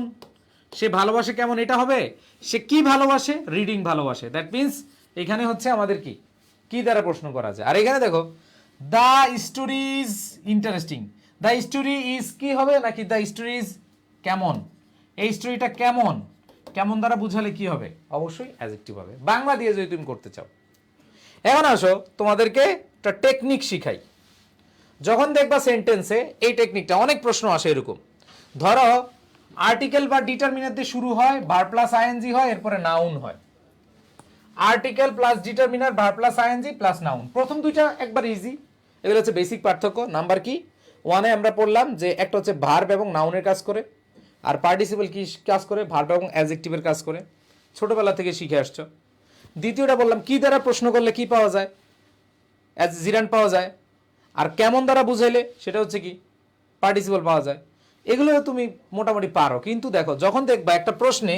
সে ভালোবাসে কেমন? এটা হবে সে কি ভালোবাসে? রিডিং ভালোবাসে। দ্যাট মিন্স এখানে হচ্ছে আমাদের কি কি দ্বারা প্রশ্ন করা যায়। আর এখানে দেখো the story is interesting, the story is কি হবে নাকি দ্য স্টোরি ইজ কেমন? এই স্টোরিটা কেমন, কেমন দ্বারা বুঝালে কি হবে? অবশ্যই অ্যাডজেক্টিভ হবে, বাংলা দিয়ে যদি তুমি করতে চাও। এখন আসো তোমাদেরকে একটা টেকনিক শিখাই। যখন দেখবা সেন্টেন্সে এই টেকনিকটা, অনেক প্রশ্ন আসে এরকম, ধরো আর্টিকেল বা ডিটারমিনার দিয়ে শুরু হয়, ভার্ব প্লাস আইএনজি হয়, এরপরে নাউন হয়। Article plus determiner, verb plus ING plus noun. প্রথম দুইটা একবার ইজি, এগুলো হচ্ছে বেসিক পার্থক্য। নাম্বার কি? ওয়ানে আমরা পড়লাম যে একটা হচ্ছে ভার্ব এবং নাউনের কাজ করে, আর পার্টিসিপল কি কাজ করে? ভার্ব এবং অ্যাডজেক্টিভের কাজ করে, ছোটবেলা থেকে শিখে আসছো। দ্বিতীয়টা বললাম কি দ্বারা প্রশ্ন করলে কি পাওয়া যায়? জিরান্ড পাওয়া যায়। আর কেমন দ্বারা বুঝাইলে সেটা হচ্ছে কি পার্টিসিপল পাওয়া যায়। এগুলো তুমি মোটামুটি পারো, কিন্তু দেখো যখন দেখবা একটা প্রশ্নে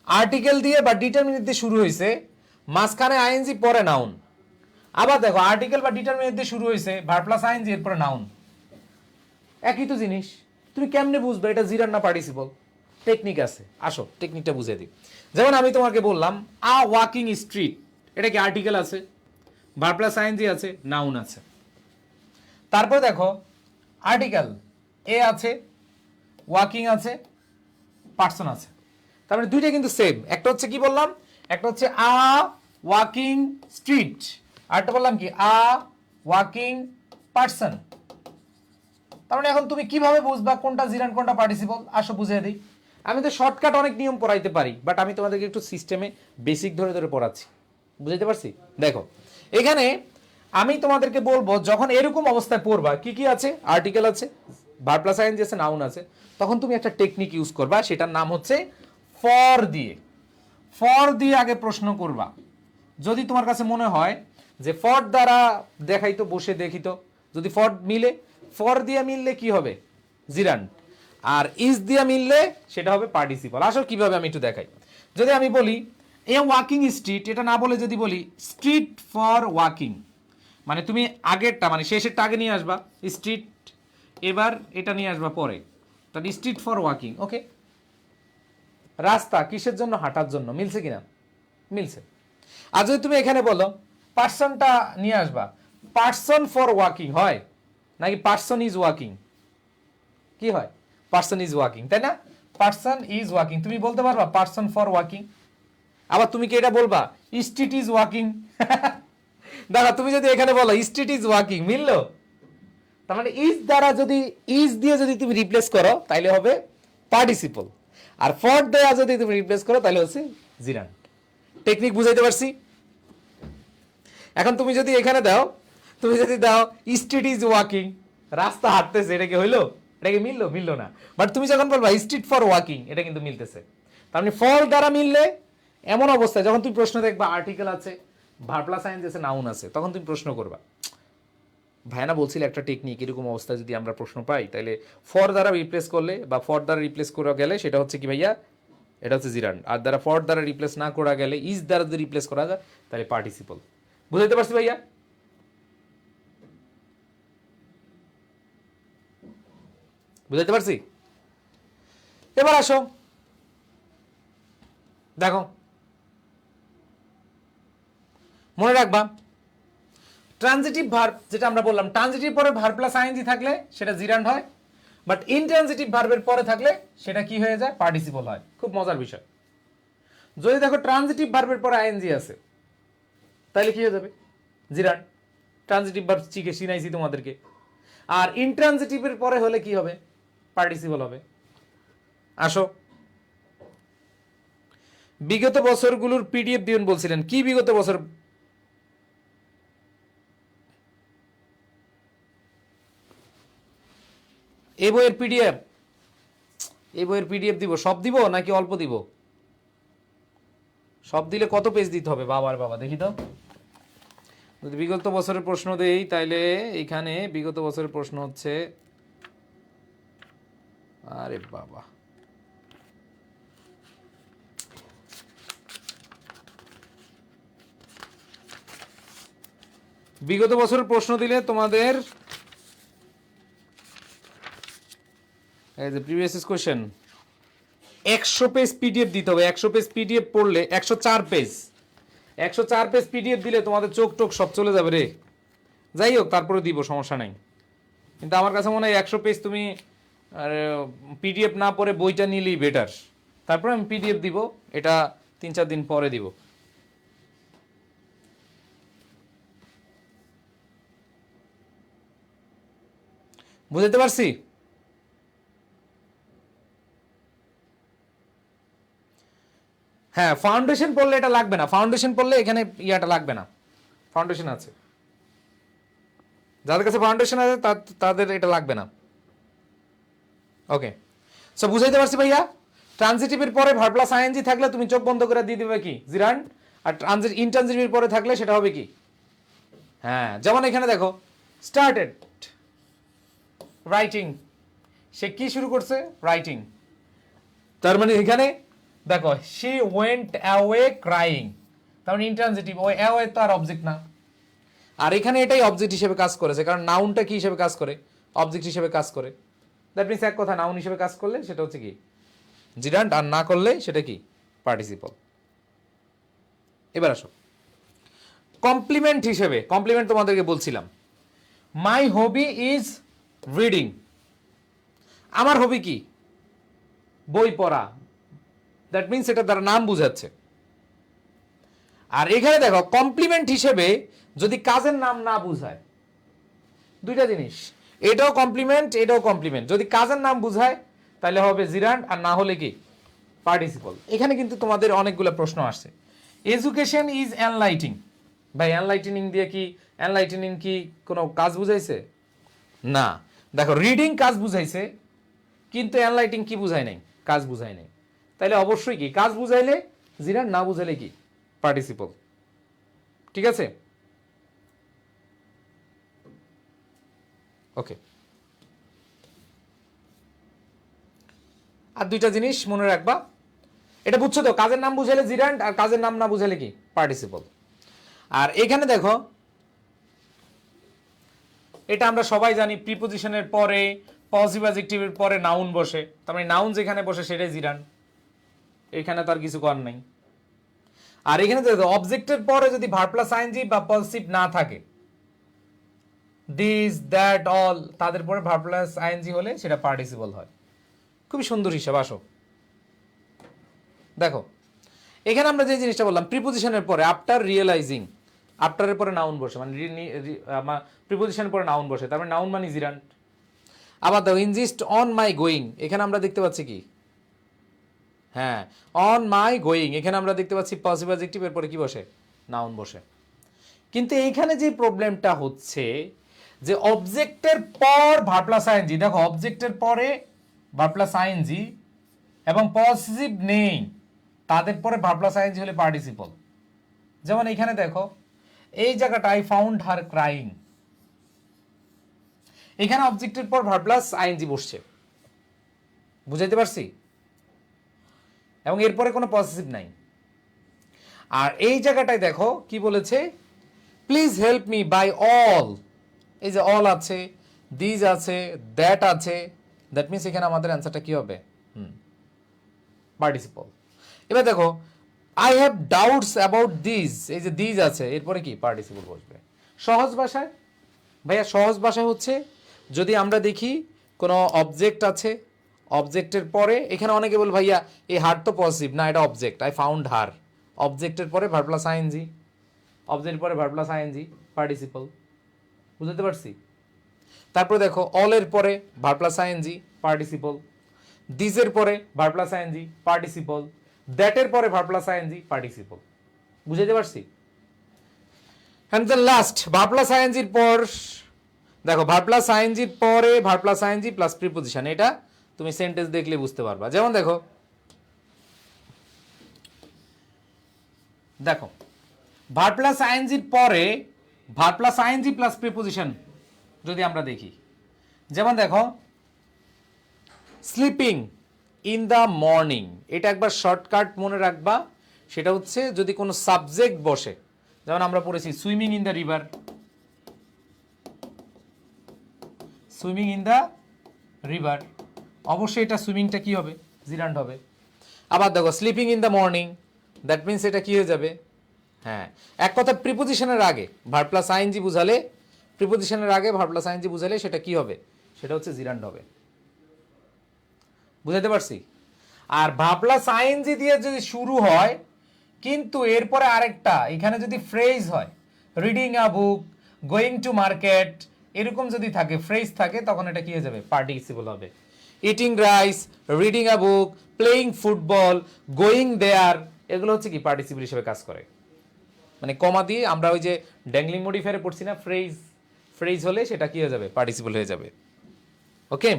আর্টিকেল দিয়ে বা ডিটারমিনেট দিয়ে শুরু হয়েছে, মাঝখানে আইএনজি পরে নাউন, আবার দেখো আর্টিকেল বা ডিটারমিনেট দিয়ে শুরু হয়েছে, ভার্ব প্লাস আইএনজি এরপরে নাউন, একই তো জিনিস, তুমি কেমনে বুঝবে এটা জিরান্ড না পার্টিসিপল? টেকনিক আছে, আসো টেকনিকটা বুঝিয়ে দিই। যেমন আমি তোমাকে বললাম আ ওয়াকিং স্ট্রিট, এটা কি আর্টিকেল আছে, ভার্ব প্লাস আইএনজি আছে, নাউন আছে। তারপর দেখো আর্টিকেল এ আছে, ওয়াকিং আছে, পার্সন আছে, তার মানে দুইটা কিন্তু সেম। একটা হচ্ছে কি বললাম, একটা হচ্ছে আ ওয়াকিং স্ট্রিট, আরটা বললাম কি আ ওয়াকিং পার্সন। তার মানে এখন তুমি কিভাবে বুঝবা কোনটা জিরান্ড কোনটা পার্টিসিপল? আসো বুঝিয়ে দিই। আমি তো শর্টকাট অনেক নিয়ম পড়াইতে পারি, বাট আমি তোমাদেরকে একটু সিস্টেমে বেসিক ধরে ধরে পড়াচ্ছি, বুঝাইতে পারছি? দেখো এখানে আমি তোমাদেরকে বলবো যখন এরকম অবস্থায় পড়বা কি কি আছে, আর্টিকেল আছে, ভার্ব প্লাস আইএনজি আছে, নাউন আছে, তখন তুমি একটা টেকনিক ইউজ করবা, সেটার নাম হচ্ছে ফর দিয়ে। ফর দিয়ে আগে প্রশ্ন করবা। যদি তোমার কাছে মনে হয় যে ফর দ্বারা দেখাই তো, বসে দেখি তো, যদি ফর মিলে, ফর দিয়ে মিললে কি হবে, জিরান্ড, আর ইজ দিয়ে মিললে সেটা হবে পার্টিসিপল। আসলে কিভাবে আমি একটু দেখাই। যদি আমি বলি এ ওয়াকিং স্ট্রিট, এটা না বলে যদি বলি স্ট্রিট ফর ওয়াকিং, মানে তুমি আগেরটা মানে শেষেরটা আগে নিয়ে আসবা স্ট্রিট, এবার এটা নিয়ে আসবা পরে, তাহলে স্ট্রিট ফর ওয়াকিং। ওকে, রাস্তা কিসের জন্য, হাঁটার জন্য, মিলছে কিনা, মিলছে। আর যদি তুমি এখানে বলো পার্সনটা নিয়ে আসবা, পার্সন ফর ওয়াকিং হয় নাকি পার্সন ইজ ওয়াকিং, কি হয়, পার্সন ইজ ওয়াকিং, তাই না, পার্সন ইজ ওয়াকিং, তুমি বলতে পারবা পার্সন ফর ওয়াকিং। আবার তুমি কি এটা বলবা স্ট্রিট ইজ ওয়াকিং, দাদা তুমি যদি এখানে বলো স্ট্রিট ইজ ওয়াকিং, মিললো? তার মানে ইজ দ্বারা যদি, ইজ দিয়ে যদি তুমি রিপ্লেস করো তাহলে হবে পার্টিসিপল, আর ফর দেয়া যদি তুমি রিপ্লেস করো তাহলে হচ্ছে জিরান্ড। টেকনিক বুঝাইতে পারছি? এখন তুমি যদি এখানে দাও, তুমি যদি দাও স্ট্রিট ইজ ওয়াকিং, রাস্তা হাঁটতেছে, এটা কি হইলো, এটা কি মিললো, মিললো না। বাট তুমি যখন বলবা স্ট্রিট ফর ওয়াকিং, এটা কিন্তু মিলতেছে। তার মানে ফর দ্বারা মিললে এমন অবস্থায় যখন তুমি প্রশ্ন দেখবা আর্টিকেল আছে, ভার্ব প্লাস আইএনজি আছে, নাউন আছে, তখন তুমি প্রশ্ন করবা। ভাইনা বলছিল একটা টেকনিক, এরকম অবস্থায় যদি আমরা প্রশ্ন পাই তাহলে ফর দ্বারা রিপ্লেস করলে বা ফর দ্বারা রিপ্লেস করা গেলে সেটা হচ্ছে কি ভাইয়া, এটা হচ্ছে জিরান্ড। আর দ্বারা ফর দ্বারা রিপ্লেস না করা গেলে, ইজ দ্বারা যদি রিপ্লেস করা যায় তাহলে পার্টিসিপল। বুঝাইতে পারছি ভাইয়া? বুঝাইতে পারছি? এবার আসো দেখো, মনে রাখবা ট্রানজিটিভ ভার্ব যেটা আমরা বললাম, ট্রানজিটিভ পরে ভার্ব প্লাস আইএনজি থাকলে সেটা জিরান্ড হয়, বাট ইনট্রানজিটিভ ভার্বের পরে থাকলে সেটা কি হয়ে যায়, পার্টিসিপল হয়। খুব মজার বিষয়। যদি দেখো ট্রানজিটিভ ভার্বের পরে আইএনজি আছে তাহলে কি হয়ে যাবে, জিরান্ড। ট্রানজিটিভ ভার্ব চিনাইছি তোমাদেরকে। আর ইনট্রানজিটিভের পরে হলে কি হবে, পার্টিসিপল হবে। আসো, বিগত বছরগুলোর পিডিএফ দিবেন বলছিলেন, কি বিগত বছর, এই বইয়ের পিডিএফ, এই বইয়ের পিডিএফ দিব, সব দিব নাকি অল্প দিব? সব দিলে কত পেজ দিতে হবে, বাবার বাবা দেখি তো। যদি বিগত বছরের প্রশ্ন দেই তাইলে এইখানে বিগত বছরের প্রশ্ন হচ্ছে, আরে বাবা, বিগত বছরের প্রশ্ন দিলে তোমাদের এই যে প্রিভিয়াস কোশ্চেন 100 পেজ পিডিএফ দিতে হবে। 100 পেজ পিডিএফ পড়লে 104 পেজ, 104 পেজ পিডিএফ দিলে তোমাদের চোখ টোক সব চলে যাবে রে। যাই হোক, তারপরে দিব, সমস্যা নাই। কিন্তু আমার কাছে মনে হয় 100 পেজ তুমি পিডিএফ না পড়ে বইটা নিলেই বেটার। তারপরে আমি পিডিএফ দিব, এটা 3-4 দিন পরে দিব। বুঝতে পারছি? হ্যাঁ, ফাউন্ডেশন পড়লে এটা লাগবে না, ফাউন্ডেশন পড়লে এখানে ইয়াটা লাগবে না, ফাউন্ডেশন আছে, যাদের কাছে ফাউন্ডেশন আছে তাদের এটা লাগবে না। ওকে, সো বুঝাইতে পারছি ভাইয়া? ট্রানজিটিভের পরে ভার্ব প্লাস আইএনজি থাকলে তুমি চোখ বন্ধ করে দিয়ে দিবে কি, জিরান্ড। আর ইনট্রানজিটিভের পরে থাকলে সেটা হবে কি, হ্যাঁ, যেমন এখানে দেখো স্টার্টেড রাইটিং, সে কি শুরু করছে, রাইটিং। তার মানে এখানে দেখো শি ওয়েন্ট অ্যাওয়ে ক্রাইং, তার মানে ইনট্রানজিটিভ, ওই অ্যাওয়ে তো আর অবজেক্ট না। আর এখানে এটাই অবজেক্ট হিসেবে কাজ করেছে, কারণ নাউনটা কি হিসেবে কাজ করে, অবজেক্ট হিসেবে কাজ করে। দ্যাট মিনস এক কথা, নাউন হিসেবে কাজ করলে সেটা হচ্ছে কি জিরান্ড, আর না করলে সেটা কি পার্টিসিপল। এবার আসো কমপ্লিমেন্ট হিসেবে, কমপ্লিমেন্ট তোমাদেরকে বলছিলাম মাই হবি ইজ রিডিং, আমার হবি কি, বই পড়া। দ্যাট মিনস এটা তার নাম বুঝাচ্ছে। আর এখানে দেখো কমপ্লিমেন্ট হিসেবে যদি কাজের নাম না বুঝায়, দুইটা জিনিস, এটাও কমপ্লিমেন্ট এটাও কমপ্লিমেন্ট, যদি কাজের নাম বুঝায় তাহলে হবে জিরান্ড, আর না হলে কি পার্টিসিপল। এখানে কিন্তু তোমাদের অনেকগুলো প্রশ্ন আসছে। এডুকেশন ইজ এনলাইটিং, ভাই এনলাইটেনিং কি কোনো কাজ বুঝাইছে? না। দেখো রিডিং কাজ বুঝাইছে, কিন্তু এনলাইটিং কি বুঝায় নাই? কাজ বুঝায় নাই। তাইলে অবশ্যই কি কাজ বুঝাইলে জিরান্ড, না বুঝাইলে কি পার্টিসিপল। ঠিক আছে, ওকে। আর দুইটা জিনিস মনে রাখবা, এটা বুঝছো তো, কাজের নাম বুঝাইলে জিরান্ড আর কাজের নাম না বুঝাইলে কি পার্টিসিপল। আর এখানে দেখো, এটা আমরা সবাই জানি, প্রিপোজিশনের পরে পজিটিভ অ্যাডজেক্টিভের পরে নাউন বসে, তার মানে নাউন যেখানে বসে সেটাই জিরান্ড, এখানে তো আর কিছু করার নাই। আর এখানে দেখো অবজেক্টের পরে যদি ভার্ব প্লাস আইএনজি বা পজিটিভ না থাকে, দিস দ্যাট অল, তাদের পরে ভার্ব প্লাস আইএনজি হলে সেটা পার্টিসিপল হয়। খুবই সুন্দর হিসাব। আসো দেখো, এখানে আমরা যে জিনিসটা বললাম, প্রিপোজিশনের পরে আফটার রিয়েলাইজিং, আফটারের পরে নাউন বসে, মানে প্রিপোজিশনের পরে নাউন বসে, তার মানে নাউন মানে জিরান্ড। আবার দেখো ইনজিস্ট অন মাই গোয়িং, এখানে আমরা দেখতে পাচ্ছি কি, হ্যাঁ অন মাই গোয়িং, এখানে আমরা দেখতে পাচ্ছি পজিটিভ অ্যাডজেক্টিভের পরে কি বসে? নাউন বসে। কিন্তু এইখানে যে প্রবলেমটা হচ্ছে যে অবজেক্টের পর ভার্ব প্লাস আইএনজি, দেখো অবজেক্টের পরে ভার্ব প্লাস আইএনজি এবং পজিটিভ নেই, তাদের পরে ভার্ব প্লাস আইএনজি হলে পার্টিসিপল। যেমন এখানে দেখো এই জায়গাটা, আই ফাউন্ড হার ক্রাইং, এখানে অবজেক্টের পর ভার্ব প্লাস আইএনজি বসছে, বুঝাইতে পারছি? এবং এরপরে কোনো পজিটিভ নাই। আর এই জায়গাটায় দেখো কি বলেছে, please help me by all, এই যে অল আছে, দিজ আছে, দ্যাট আছে, দ্যাট মিনস এখানে আমাদের অ্যান্সারটা কি হবে? পার্টিসিপল। এবার দেখো I have doubts about these, এই যে দিজ আছে, এরপরে কি পার্টিসিপল বসবে। সহজ ভাষায় ভাইয়া, সহজ ভাষায় হচ্ছে, যদি আমরা দেখি কোনো অবজেক্ট আছে, অবজেক্টের পরে, এখানে অনেকে বল ভাইয়া এই হার তো পজিটিভ না, এটা অবজেক্ট, আই ফাউন্ড হার, অবজেক্টের পরে ভার্ব প্লাস আইএনজি, অবজেক্টের পরে ভার্ব প্লাস আইএনজি, পার্টিসিপল। বুঝতে পারছি? তারপরে দেখো অলের পরে ভার্ব প্লাস আইএনজি, পার্টিসিপল, দিজের পরে ভার্ব প্লাস আইএনজি, পার্টিসিপল, দ্যাটের পরে ভার্ব প্লাস আইএনজি, পার্টিসিপল। বুঝাইতে পারছি? And then last verb plus আইএনজির পর দেখো, ভার্ব প্লাস আইএনজির পরে verb plus ING plus preposition, এটা তুমি সেন্টেন্স দেখলে বুঝতে পারবা। যেমন দেখো, দেখো ভার্ব প্লাস আইএনজির পরে verb plus ING plus preposition যদি আমরা দেখি, যেমন দেখো স্লিপিং ইন দ্য মর্নিং, এটা একবার শর্টকাট মনে রাখবা, সেটা হচ্ছে যদি কোনো সাবজেক্ট বসে, যেমন আমরা পড়েছি swimming in the river, swimming in the river, অবশ্যই এটা সুইমিংটা কি হবে? জিরান্ড হবে। আবার দেখো sleeping in the morning, that means এটা কি হয়ে যাবে? হ্যাঁ, এক কথা প্রিপোজিশনের আগে ভার্ব প্লাস আইএনজি বুঝালে, প্রিপোজিশনের আগে ভার্ব প্লাস আইএনজি বুঝালে সেটা কি হবে? সেটা হচ্ছে জিরান্ড হবে। বুঝাতে পারছি? আর ভার্ব প্লাস আইএনজি দিয়ে যদি শুরু হয়, কিন্তু এরপরে আরেকটা এখানে যদি ফ্রেজ হয়, reading a book, going to market, এরকম যদি থাকে, ফ্রেজ থাকে, তখন এটা কি হয়ে যাবে? পার্টিসিপল হবে। Eating rice, reading a book, playing football, going there, এগুলো হচ্ছে কি পার্টিসিপল হিসেবে কাজ করে। মানে কমা দিয়ে আমরা ওই যে ড্যাংলিং মডিফায়ারে পড়ছি না, ফ্রেজ, ফ্রেজ হলে সেটা কি হয়ে যাবে? পার্টিসিপল হয়ে যাবে। ওকে,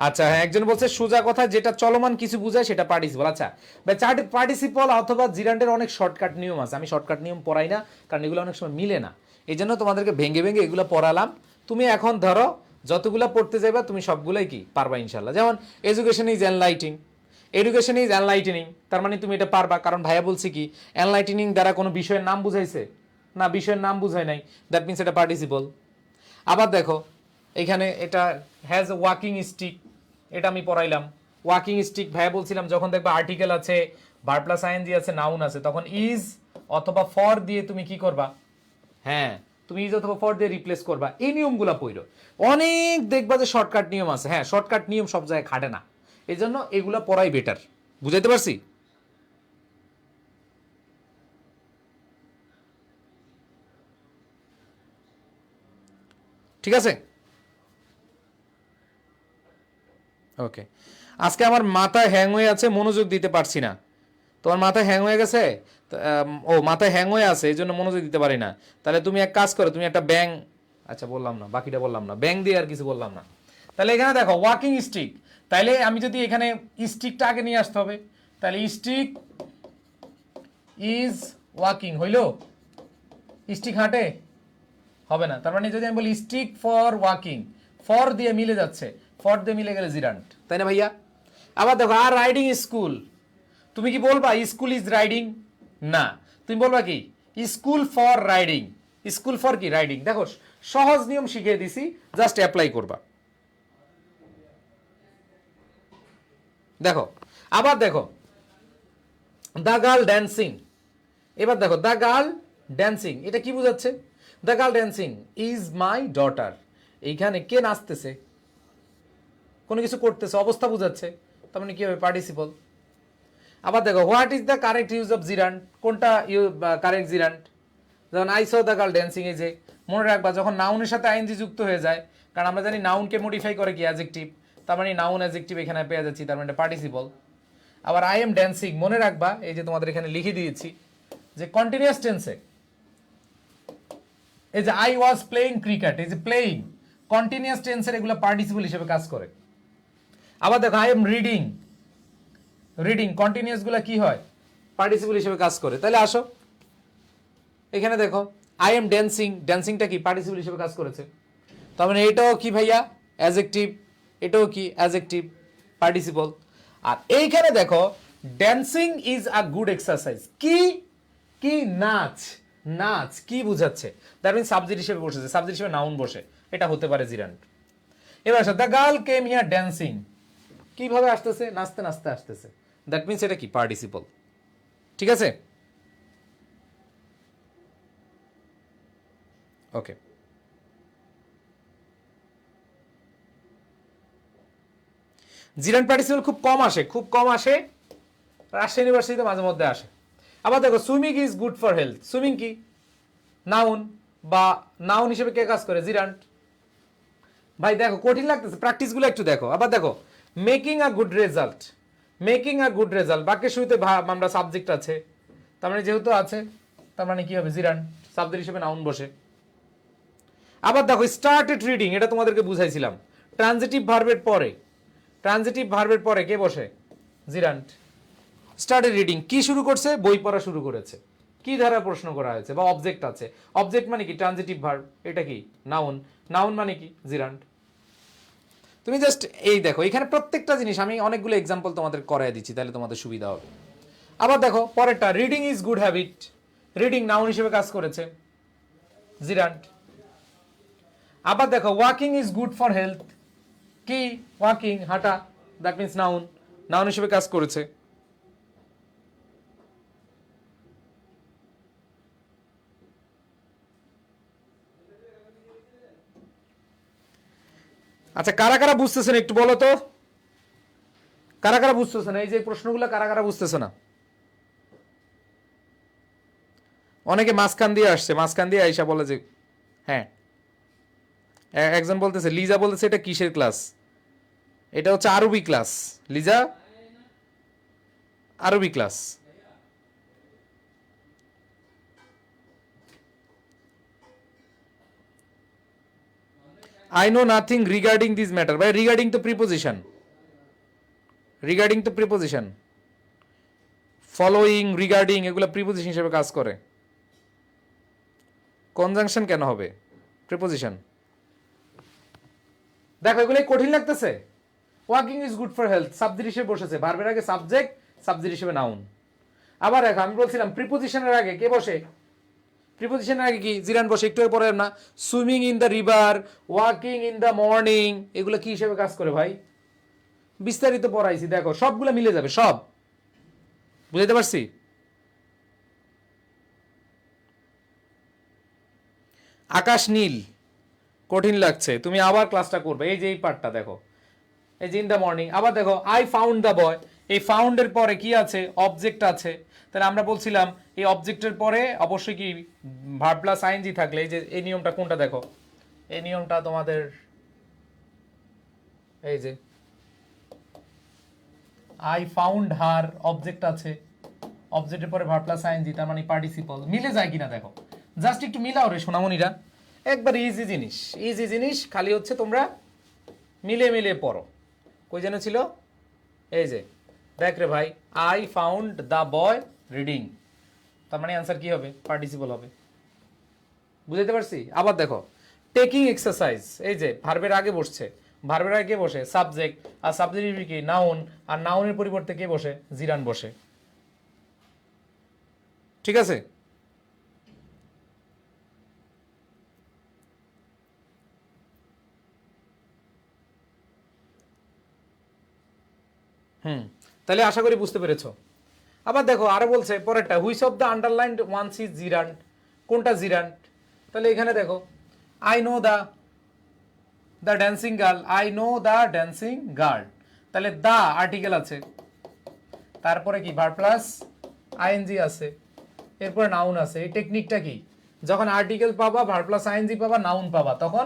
আচ্ছা হ্যাঁ, একজন বলছে সোজা কথা যেটা চলমান কিছু বোঝায় সেটা পার্টিসিপল। আচ্ছা ভাই, পার্টিসিপল অথবা জিরান্ডের অনেক শর্টকাট নিয়ম আছে, আমি শর্টকাট নিয়ম পড়াই না, কারণ এগুলো অনেক সময় মিলে না, এই জন্য তোমাদেরকে ভেঙে ভেঙে এগুলো পড়ালাম। তুমি এখন ধরো যতগুলো পড়তে যাইবা তুমি সবগুলাই কি পারবা ইনশাল্লাহ। যেমন education is enlighting, education is enlightening, তার মানে তুমি এটা পারবা, কারণ ভাইয়া বলছি কি এনলাইটেনিং দ্বারা কোনো বিষয়ের নাম বুঝাইছে না, বিষয়ের নাম বুঝায় নাই, দ্যাট মিনস এটা পার্টিসিপল। আবার দেখো এখানে এটা হ্যাজ এ ওয়াকিং স্টিক, এটা আমি পড়াইলাম। ওয়াকিং স্টিক ভাইয়া বলছিলাম যখন দেখবে আর্টিকেল আছে, ভার্ব প্লাস আইএনজি আছে, নাউন আছে, তখন ইজ অথবা ফর দিয়ে তুমি কি করবা? হ্যাঁ, তুমি ইজ অথবা ফর দিয়ে রিপ্লেস করবা। এই নিয়মগুলো পড়ো, অনেক দেখবা যে শর্টকাট নিয়ম আছে। হ্যাঁ, শর্টকাট নিয়ম সব জায়গায় খাটে না, এই জন্য এগুলো পড়াই বেটার। বুঝাইতে পারছি? ঠিক আছে। ওকে, আজকে আমার মাথা হ্যাং হয়ে আছে, মনোযোগ দিতে পারছি না। তোমার মাথা হ্যাং হয়ে গেছে? ও মাথায় হ্যাং হয়ে আছে এই জন্য মনোযোগ দিতে পারি না। তাহলে তুমি এক কাজ করো, তুমি একটা ব্যাং, আচ্ছা বললাম না, বাকিটা বললাম না, ব্যাং দিয়ে আর কিছু বললাম না। তাহলে এখানে দেখো ওয়াকিং স্টিক, তাইলে আমি যদি এখানে স্টিকটা আগে নিয়ে আসতে হবে, তাহলে স্টিক ইজ ওয়াকিং হইল? স্টিক হাঁটে? হবে না। তার মানে যদি আমি বলি স্টিক ফর ওয়াকিং, ফর দিয়ে মিলে যাচ্ছে, ফর দিয়ে মিলে গেলে জিরান্ট, তাই না ভাইয়া? আবার দেখো আর রাইডিং স্কুল, তুমি কি বলবা স্কুল ইজ রাইডিং? না, তুমি বলবা কি school for riding. School for কি? রাইডিং। দেখো সহজ নিয়ম শিখিয়ে দিছি, জাস্ট অ্যাপ্লাই করবা। দেখো আবার দেখো দ্য গার্ল ড্যান্সিং, এবার দেখো দ্য গার্ল ড্যান্সিং, এটা কি বোঝাচ্ছে? The girl dancing is my daughter, এইখানে কে নাচতেছে? কোনো কিছু করতেছে, অবস্থা বোঝাচ্ছে, তার মানে কি হবে? পার্টিসিপল। আবার দেখো what is the correct use of gerund, কোনটা কারেক্ট জিরান্ট? যেমন I saw the girl dancing, এই যে মনে রাখবা যখন নাউনের সাথে আইএনজি যুক্ত হয়ে যায়, কারণ আমরা জানি নাউনকে মডিফাই করে কি অ্যাডজেক্টিভ, তার মানে নাউন অ্যাডজেক্টিভ এখানে পেয়ে যাচ্ছি, তার মানে পার্টিসিপল। আবার আই এম ড্যান্সিং, মনে রাখবা এই যে তোমাদের এখানে লিখে দিয়েছি যে কন্টিনিউয়াস টেন্সে, এই যে আই ওয়াজ প্লেইং ক্রিকেট, এই যে প্লেইং কন্টিনিউয়াস টেন্সের এগুলো পার্টিসিপল হিসেবে কাজ করে। আবার দেখো I am reading, reading continuous গুলো কি হয়? পার্টিসিপল হিসেবে কাজ করে। তাহলে আসো এখানে দেখো আই এম ড্যান্সিং, ড্যান্সিংটা কি? পার্টিসিপল হিসেবে কাজ করেছে। তার মানে এটাও কি ভাইয়া? অ্যাডজেক্টিভ। এটাও কি? Adjective, participle. আর এইখানে দেখো dancing is a good exercise, কি কি? নাচ, নাচ কি বুঝাচ্ছে? দ্যাট মিন সাবজেক্ট হিসেবে বসেছে, সাবজেক্ট হিসেবে নাউন বসে, এটা হতে পারে জিরান্ট। এবার the girl came here dancing, কিভাবে আসতেছে? নাচতে নাচতে আসতেছে, দ্যাট মিনস এটা কি? পার্টিসিপল। ঠিক আছে, ওকে। জিরান্ট পার্টিসিপল খুব কম আসে, খুব কম আসে, রাজশাহী ইউনিভার্সিটিতে মাঝে মধ্যে আসে। আবার দেখো swimming is good for health, swimming কি? নাউন, বা নাউন হিসেবে কে কাজ করে? জিরান্ট। ভাই দেখো কঠিন লাগতেছে, প্র্যাকটিসগুলো একটু দেখো। আবার দেখো making a good result, making a good result, বাক্যের শুরুতে আমরা সাবজেক্ট আছে, তার মানে যেহেতু আছে তার মানে কি হবে? জিরান্ট, সাবজেক্ট হিসেবে নাউন বসে। আবার দেখো স্টার্টেড রিডিং, এটা তোমাদেরকে বুঝাইছিলাম, ট্রানজিটিভ ভার্বের পরে, ট্রানজিটিভ ভার্বের পরে কে বসে? জিরান্ট। স্টার্টেড রিডিং কি শুরু করছে? বই পড়া শুরু করেছে। কি ধারা প্রশ্ন করা হয়েছে? বা অবজেক্ট আছে, অবজেক্ট মানে কি? ট্রানজিটিভ ভার্ব, এটা কি? নাউন, নাউন মানে কি? জিরান্ট। তুমি জাস্ট এই দেখো এখানে প্রত্যেকটা জিনিস আমি অনেকগুলো এক্সাম্পল তোমাদের করাই দিচ্ছি, তাহলে তোমাদের সুবিধা হবে। আবার দেখো পরেরটা reading is good habit, reading noun হিসেবে কাজ করেছে, জিরান্ট। আবার দেখো walking is good for health, কি? ওয়াকিং হাঁটা, দ্যাট মিনস নাউন, নাউন হিসেবে কাজ করেছে। আচ্ছা কারা কারা বুঝতেছেন একটু বলো তো, কারা কারা বুঝতেছে না? এই যে প্রশ্নগুলো কারা কারা বুঝতেছে না? অনেকে মাঝখান দিয়ে আসছে, মাঝখান দিয়ে আইসা বলে যে হ্যাঁ। একজন বলতেছে, লিজা বলতেছে এটা কিসের ক্লাস? এটা হচ্ছে আরবি ক্লাস। লিজা, আরবি class. I know nothing regarding this matter. By regarding the preposition, regarding the preposition, following, regarding এগুলো প্রিপোজিশন হিসেবে কাজ করে। কনজাংশন কেন হবে? প্রিপোজিশন। দেখো এগুলো কঠিন লাগতেছে। Walking is good for health, subject হিসেবে বসেছে, ভার্বের আগে সাবজেক্ট, সাবজেক্ট হিসেবে নাউন। আবার দেখো আমি বলছিলাম প্রিপোজিশনের আগে কে বসে? প্রিপোজিশনের আগে কি? জিরান বসে। একটু পরে না swimming in the river, walking in the morning, এগুলো কি হিসেবে কাজ করে ভাই? বিস্তারিত পড়াইছি, দেখো সবগুলো মিলে যাবে, সব বুঝাইতে পারছি? আকাশ নীল, কঠিন লাগছে, তুমি আবার ক্লাসটা করবে। এই যে এই পার্টটা দেখো, এই যে ইন দ্য মর্নিং। আবার দেখো আই ফাউন্ড দ্য বয়, এই ফাউন্ডের পরে কি আছে? অবজেক্ট আছে। তাহলে আমরা বলছিলাম এই অবজেক্টের পরে অবশ্যই কি ভার্ব প্লাস আইএনজি থাকলে, এই যে এই নিয়মটা কোনটা দেখো, এই নিয়মটা তোমাদের এই যে আই ফাউন্ড হার, অবজেক্ট আছে, অবজেক্টের পরে ভার্ব প্লাস আইএনজি, তার মানে পার্টিসিপল। মিলে যায় কিনা দেখো, জাস্ট একটু মিলাও রে সোনামণিরা, একবার ইজি জিনিস, ইজি জিনিস, খালি হচ্ছে তোমরা মিলে মিলে পড়ো। কই যেন ছিল, এই যে দেখ রে ভাই, I found the boy reading, তার মানে অ্যান্সার কি হবে, পার্টিসিপল হবে। বুঝতে পারছি? আবার দেখো টেকিং এক্সারসাইজ, এই যে ভার্বের আগে বসছে, ভার্বের আগে বসে সাবজেক্ট, আর সাবজেক্টিভ কি নাউন, আর নাউনের পরিবর্তে কে বসে, জিরান বসে। ঠিক আছে? তাহলে আশা করি বুঝতে পেরেছো। আবার দেখো আরো বলছে পরেরটা, which of the underlined ones is gerund, কোনটা জিরান্ট? তাহলে এখানে দেখো I know the dancing girl, I know the dancing girl, তাহলে দা আর্টিকেল আছে, তারপরে কি ভার্ব প্লাস আইএনজি আছে, এরপরে নাউন আছে। এই টেকনিকটা কি, যখন আর্টিকেল পাবা, ভার্ব প্লাস আইএনজি পাবা, নাউন পাবা, তখন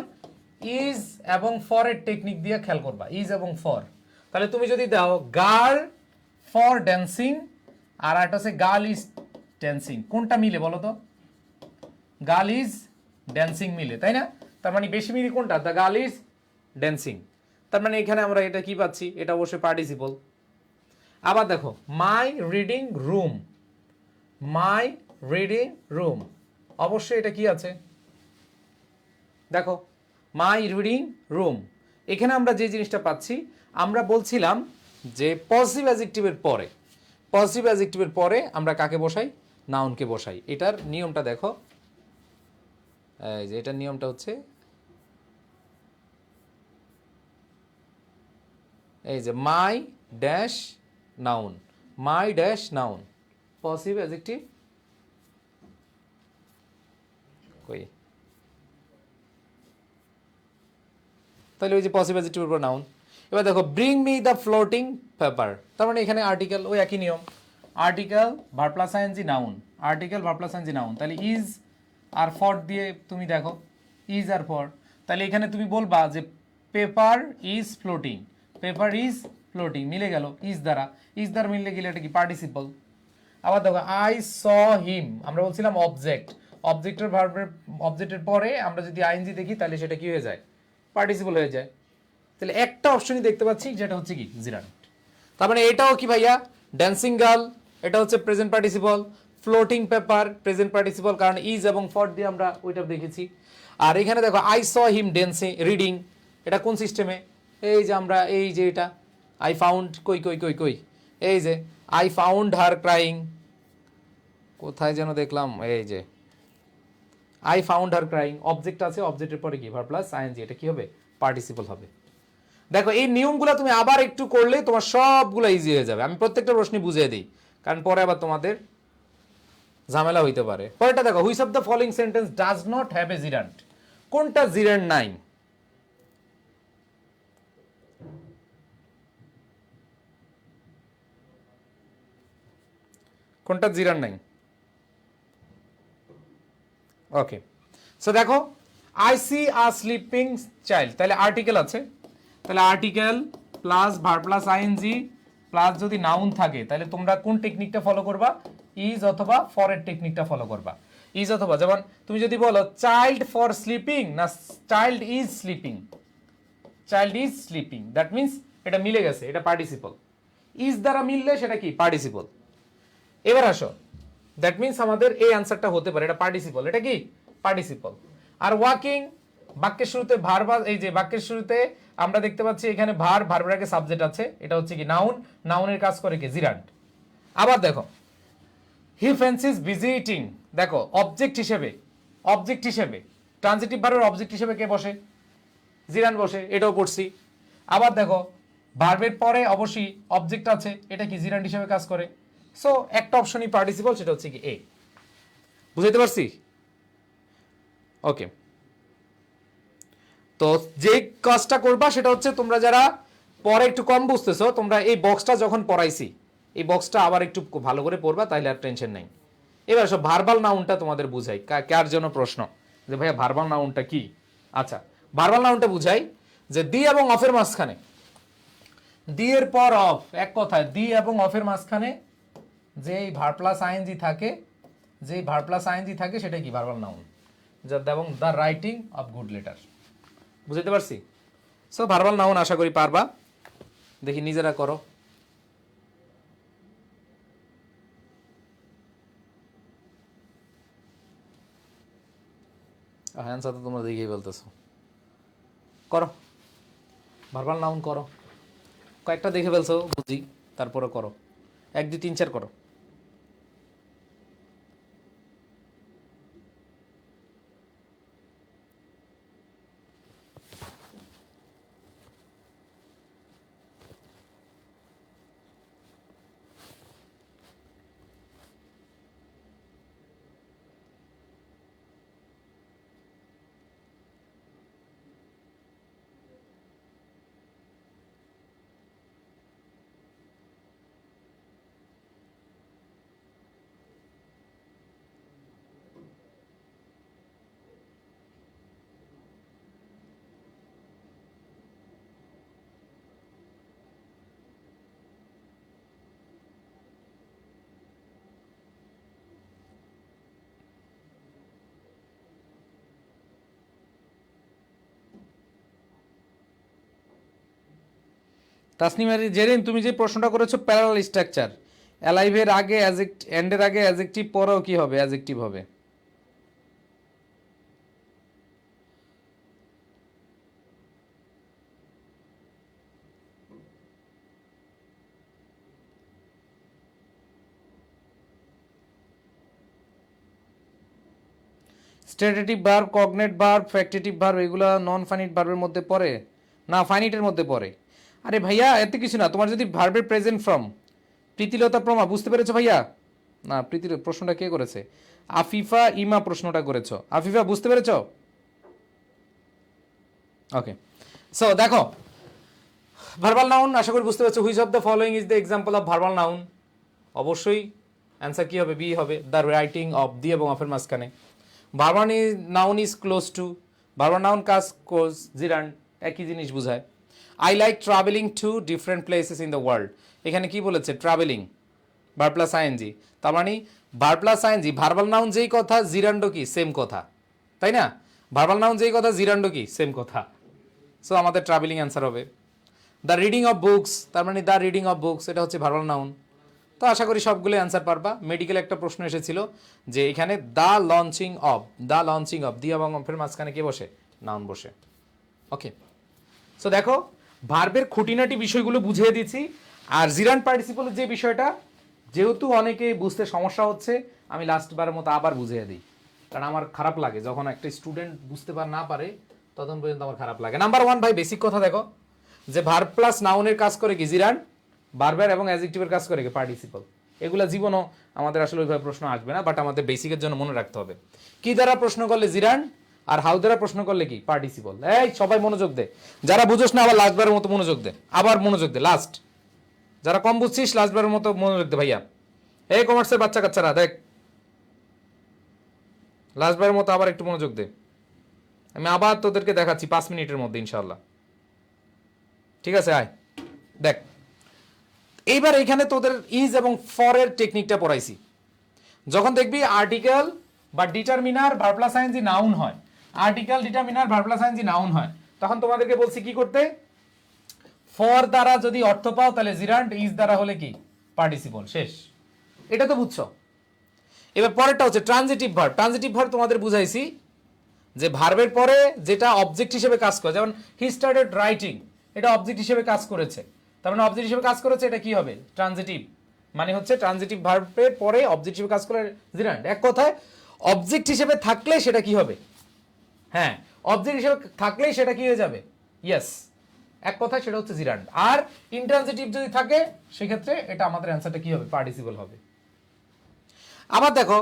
ইজ এবং ফর এর টেকনিক দিয়ে খেয়াল করবা, ইজ এবং ফর। তাহলে তুমি যদি দাও গার্ল ফর ড্যান্সিং, আর একটা হচ্ছে গার্ল ইজ ড্যান্সিং, কোনটা মিলে বলো তো? গার্ল ইজ ড্যান্সিং মিলে, তাই না? তার মানে বেশি মিলে কোনটা, দ্য গার্ল ইজ ড্যান্সিং। তার মানে এখানে আমরা এটা কি পাচ্ছি, এটা অবশ্যই পার্টিসিপল। আবার দেখো মাই রিডিং রুম, মাই রিডিং রুম, অবশ্যই এটা কি আছে, দেখো মাই রিডিং রুম। এখানে আমরা যে জিনিসটা পাচ্ছি, আমরা বলছিলাম যে পজিটিভ অ্যাডজেক্টিভের পরে, পজিটিভ অ্যাডজেক্টিভের পরে আমরা কাকে বসাই, নাউনকে বসাই। এটার নিয়মটা দেখো, এই যে এটার নিয়মটা হচ্ছে এই যে my dash noun, my dash noun, positive adjective কই, তাহলে ওই যে পজিটিভ অ্যাডজেক্টিভের উপর নাউন। এবার দেখো bring me the floating paper, তার মানে এখানে আর্টিকেল, ওই একই নিয়ম, article verb plus ING noun, article verb plus ING noun, তাহলে ইজ আর ফর দিয়ে তুমি দেখো ইজ আর ফর, তাহলে এখানে তুমি বলবা যে paper is floating, paper is floating, মিলে গেল ইজ দ্বারা, ইজ দ্বারা মিললে গেলে এটা কি পার্টিসিপল। আবার দেখো আই স হিম, আমরা বলছিলাম অবজেক্ট, অবজেক্টের ভার্বের অবজেক্টের পরে আমরা যদি আইএনজি দেখি তাহলে সেটা কি হয়ে যায়, পার্টিসিপল হয়ে যায়। তাহলে একটা অপশনই দেখতে পাচ্ছি যেটা হচ্ছে কি জিরান্ট। তার মানে এটাও কি ভাইয়া, ড্যান্সিং গার্ল এটা হচ্ছে present participle, floating paper present participle, কারণ ইজ এবং ফর দিয়ে আমরা ওইটা দেখেছি। আর এখানে দেখো I saw him dancing reading, এটা কোন সিস্টেমে, এই যে আমরা এই যে এটা আই ফাউন্ড, কই কই কই কই, এই যে আই ফাউন্ড হার ক্রাইং, কোথায় যেন দেখলাম, এই যে I found her crying, object আছে, অবজেক্টের পরে কি ভার্ব প্লাস আইএনজি, এটা কি হবে, পার্টিসিপল হবে। দেখো এই নিয়মগুলো তুমি আবার একটু করলে তোমার সবগুলো ইজি হয়ে যাবে। আমি প্রত্যেকটা প্রশ্নই বুঝিয়ে দিই, কারণ পরে আবার তোমাদের ঝামেলা হইতে পারে। পরেরটা দেখো, which of the following sentence does not have a gerund, কোনটা জিরান্ট নাই? কোনটা জিরান্ট নাই? ওকে, সো দেখো I see a sleeping child, তাহলে আর্টিকেল আছে, তাহলে article plus verb plus ING plus যদি নাউন থাকে, তাহলে তোমরা কোন টেকনিকটা ফলো করবা, ইজ অথবা ফর এর টেকনিকটা ফলো করবা। ইজ অথবা, যেমন তুমি যদি বলো চাইল্ড ফর স্লিপিং, না child is sleeping, child is sleeping, that means এটা মিলে গেছে, এটা পার্টিসিপল। ইজ দ্বারা মিললে সেটা কি পার্টিসিপল। এবার আসো, দ্যাট মিনস আমাদের এই অ্যান্সারটা হতে পারে, এটা পার্টিসিপল, এটা কি পার্টিসিপল। আর ওয়াকিং, বাক্যের শুরুতে ভার্ব, এই যে বাক্যের শুরুতে আমরা দেখতে পাচ্ছি এখানে ভার্বের আগে সাবজেক্ট আছে, এটা হচ্ছে কি নাউন, নাউনের কাজ করে কি জিরান্ট। আবার দেখো হি ফ্যান্সিজ ভিজিটিং, দেখো অবজেক্ট হিসেবে, অবজেক্ট হিসেবে ট্রানজিটিভ ভার্বের অবজেক্ট হিসেবে কে বসে, জিরান্ট বসে, এটাও পড়ছি। আবার দেখো ভার্বের পরে অবশ্যই অবজেক্ট আছে, এটা কি জিরান্ট হিসেবে কাজ করে। সো একটা অপশনই পার্টিসিপল, সেটা হচ্ছে কি এ। বুঝাইতে পারছি? ওকে, তো যে কাজটা করবা সেটা হচ্ছে, তোমরা যারা পরে একটু কম বুঝতেছো, তোমরা এই বক্সটা যখন পড়াইছি, এই বক্সটা আবার একটু ভালো করে পড়বা, তাইলে আর টেনশন নাই। এবার সব ভার্বাল নাউনটা তোমাদের বুঝাই, কার জন্য প্রশ্ন যে ভাইয়া ভার্বাল নাউনটা কি। আচ্ছা, ভার্বাল নাউনটা বুঝাই যে দি এবং অফের মাঝখানে, দি এর পর অফ, এক কথায় দি এবং অফের মাঝখানে যেই ভার্ব প্লাস আইএনজি থাকে, যেই ভার্ব প্লাস আইএনজি থাকে সেটা কি ভার্বাল নাউন, এবং the writing of good letter. বুঝতে পারছি? সো ভার্বাল নাউন আশা করি পারবা। দেখি নিজেরা করো। অ্যান্সার তো তোমরা দেখেই বলতেছো, করো ভার্বাল নাউন করো। কয়েকটা দেখে ফেলছো বুঝি, তারপরে করো, 1 2 3 4 করো। তাসনিম জেরিন, তুমি যে প্রশ্নটা করেছো প্যারালাল স্ট্রাকচার, অ্যালাইভের আগে এন্ডের আগে অ্যাডজেক্টিভ, পরেও কি হবে? অ্যাডজেক্টিভ হবে। Stative verb, cognate verb, factitive verb এগুলো নন ফাইনিট ভার্বের মধ্যে পড়ে না, ফাইনিটের মধ্যে পড়ে। আরে ভাইয়া এত কিছু না, তোমার যদি ভার্বের প্রেজেন্ট ফর্ম, প্রীতিলতা প্রমা, বুঝতে পেরেছো ভাইয়া? না, প্রীতির প্রশ্নটা কে করেছে? আফিফা ইমা প্রশ্নটা করেছো। আফিফা বুঝতে পেরেছো? ওকে, সো দেখো ভার্বাল নাউন আশা করি বুঝতে পারছো। Which of the following is the example of verbal noun? অবশ্যই অ্যান্সার কি হবে? বি হবে, দ্য রাইটিং অফ দি এবং অফের মাঝখানে। Verbal noun is close to, verbal noun কাজ কোজ জিরান্ড, একই জিনিস বোঝায়। I like travelling to different places in the world, এখানে কি বলেছে? Travelling, verb plus ING. তার মানে verb plus ING, verbal noun যেই কথা, জিরান্ডো কি সেম কথা, তাই না? ভার্বাল নাউন যেই কথা, জিরান্ডো কি সেম কথা। সো আমাদের ট্রাভেলিং অ্যান্সার হবে। দ্য রিডিং অফ বুকস, তার মানে দ্য রিডিং অফ বুকস এটা হচ্ছে ভার্বাল নাউন। তো আশা করি সবগুলো অ্যান্সার পারবা। মেডিকেল একটা প্রশ্ন এসেছিল যে এখানে the launching of, the launching of, the এবং অফের মাঝখানে কে বসে? নাউন বসে। ওকে, সো দেখো ভার্বের খুঁটিনাটি বিষয়গুলো বুঝিয়ে দিচ্ছি। আর জিরান্ড পার্টিসিপলের যে বিষয়টা, যেহেতু অনেকে বুঝতে সমস্যা হচ্ছে, আমি লাস্টবারের মতো আবার বুঝিয়ে দিই, কারণ আমার খারাপ লাগে যখন একটা স্টুডেন্ট বুঝতে না পারে, তখন পর্যন্ত আমার খারাপ লাগে। নাম্বার 1 ভাই, বেসিক কথা দেখো যে ভার্ব প্লাস নাউনের কাজ করে কি? জিরান্ড। ভার্বের এবং অ্যাডজেক্টিভের কাজ করে কি? পার্টিসিপল। এগুলা জীবনও আমাদের আসলে ওইভাবে প্রশ্ন আসবে না, বাট আমাদের বেসিকের জন্য মনে রাখতে হবে। কি দ্বারা প্রশ্ন করলে জিরান্ড, আর হাউ দ্বারা প্রশ্ন করলে কি? পার্টিসিপল। এই সবাই মনোযোগ দে, যারা বুঝোস না আবার লাস্টবারের মতো মনোযোগ দে, আবার মনোযোগ দে লাস্ট। যারা কম বুঝছিস লাস্টবারের মতো মনোযোগ দে ভাইয়া। এই কমার্সের বাচ্চা কাচ্চারা দেখ, লাস্টবারের মতো আবার একটু মনোযোগ দে। আমি আবার তোদেরকে দেখাচ্ছি 5 মিনিটের মধ্যে ইনশাআল্লাহ, ঠিক আছে? আয় দেখ, এইবার এখানে তোদের ইজ এবং ফরের টেকনিকটা পড়াইছি। যখন দেখবি আর্টিকেল বা determiner verb plus ING noun হয়, article determiner verb plus ING noun হয়, তখন তোমাদেরকে বলছি কি করতে? ফর দ্বারা যদি অর্থ পাও তাহলে জিরান্ড, ইজ দ্বারা হলে কি? পার্টিসিপল। শেষ। এটা তো বুঝছো। এবার পরেরটা হচ্ছে ট্রানজিটিভ ভার্ব। ট্রানজিটিভ ভার্ব তোমাদের বুঝাইছি যে ভার্বের পরে যেটা অবজেক্ট হিসেবে কাজ করে, যেমন হি স্টার্টেড রাইটিং, এটা অবজেক্ট হিসেবে কাজ করেছে, তার মানে অবজেক্ট হিসেবে কাজ করেছে, এটা কি হবে? ট্রানজিটিভ। মানে হচ্ছে ট্রানজিটিভ ভার্বের পরে অবজেক্ট হিসেবে কাজ করে জিরান্ড। এক কথায় অবজেক্ট হিসেবে থাকলে সেটা কি হবে? হ্যাঁ, অবজেক্ট হিসেবে থাকলেই সেটা কি হয়ে যাবে? ইয়েস, এক কথায় সেটা হচ্ছে জিরান্ড। আর ইন্ট্রানজিটিভ যদি থাকে সেক্ষেত্রে এটা আমাদের অ্যান্সারটা কি হবে? পার্টিসিপল হবে। আবার দেখো